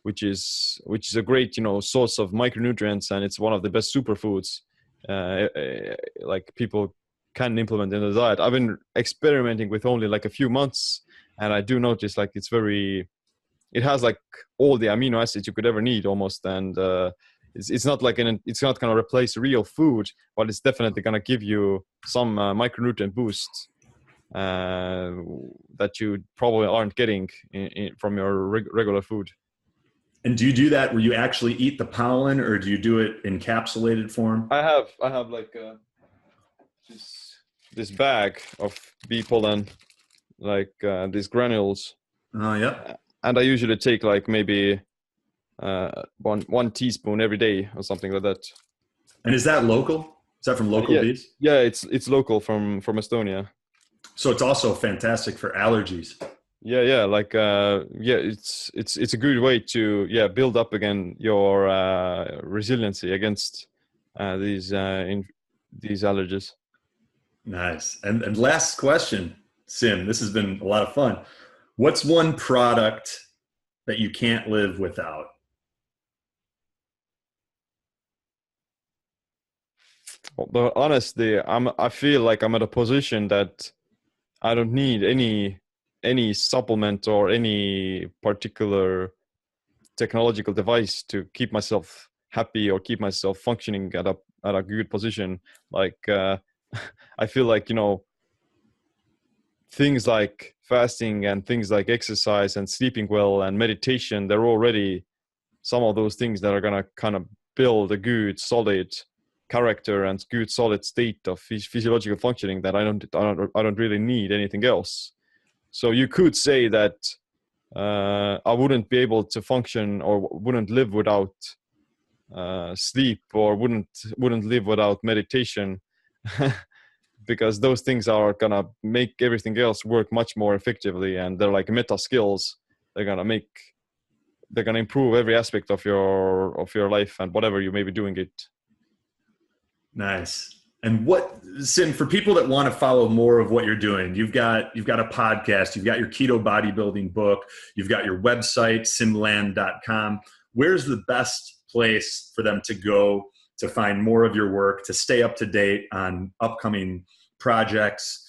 which is a great, source of micronutrients, and it's one of the best superfoods like people can implement in the diet. I've been experimenting with only like a few months, and I do notice like it has like all the amino acids you could ever need almost, and it's not like it's not going to replace real food, but it's definitely going to give you some micronutrient boost that you probably aren't getting from your regular food. And do you do that where you actually eat the pollen, or do you do it in encapsulated form? I have like this bag of bee pollen, like these granules. Oh, yeah. And I usually take like maybe one teaspoon every day or something like that. And is that local? Is that from local bees? Yeah, it's local from Estonia. So it's also fantastic for allergies. Yeah, like it's a good way to build up again your resiliency against these allergies. Nice. And last question, Siim, this has been a lot of fun. What's one product that you can't live without? But honestly, I feel like I'm at a position that I don't need any supplement or any particular technological device to keep myself happy or keep myself functioning at a good position. Like I feel like, things like fasting and things like exercise and sleeping well and meditation, they're already some of those things that are going to kind of build a good solid character and good solid state of physiological functioning that I don't really need anything else. So you could say that I wouldn't be able to function or wouldn't live without sleep, or wouldn't live without meditation, because those things are gonna make everything else work much more effectively, and they're like meta skills. They're gonna improve every aspect of your life and whatever you may be doing it. Nice. And Siim, for people that want to follow more of what you're doing, you've got a podcast, you've got your keto bodybuilding book, you've got your website, siimland.com. Where's the best place for them to go to find more of your work, to stay up to date on upcoming projects?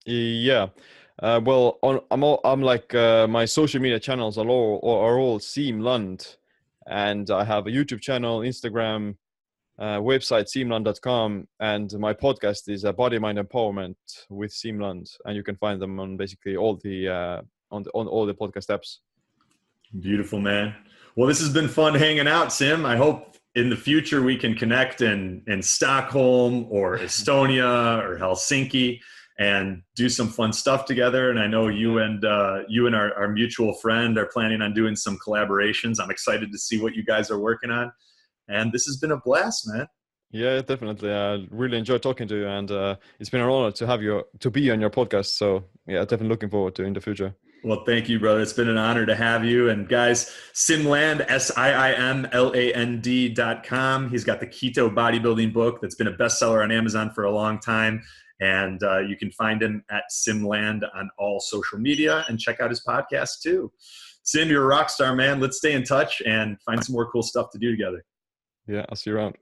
Yeah. Well, I'm like my social media channels are all Siim Land, and I have a YouTube channel, Instagram, website siimland.com, and my podcast is Body Mind Empowerment with Siim Land, and you can find them on basically all the on all the podcast apps. Beautiful, man. Well, this has been fun hanging out, Siim. I hope in the future we can connect in Stockholm or Estonia or Helsinki and do some fun stuff together. And I know you and our mutual friend are planning on doing some collaborations. I'm excited to see what you guys are working on. And this has been a blast, man. Yeah, definitely. I really enjoyed talking to you, and it's been an honor to be on your podcast. So yeah, definitely looking forward to it in the future. Well, thank you, brother. It's been an honor to have you. And guys, Siim Land, SIIMLAND.com. He's got the Keto Bodybuilding book that's been a bestseller on Amazon for a long time. And you can find him at Siim Land on all social media, and check out his podcast too. Siim, you're a rock star, man. Let's stay in touch and find some more cool stuff to do together. Yeah, I'll see you around.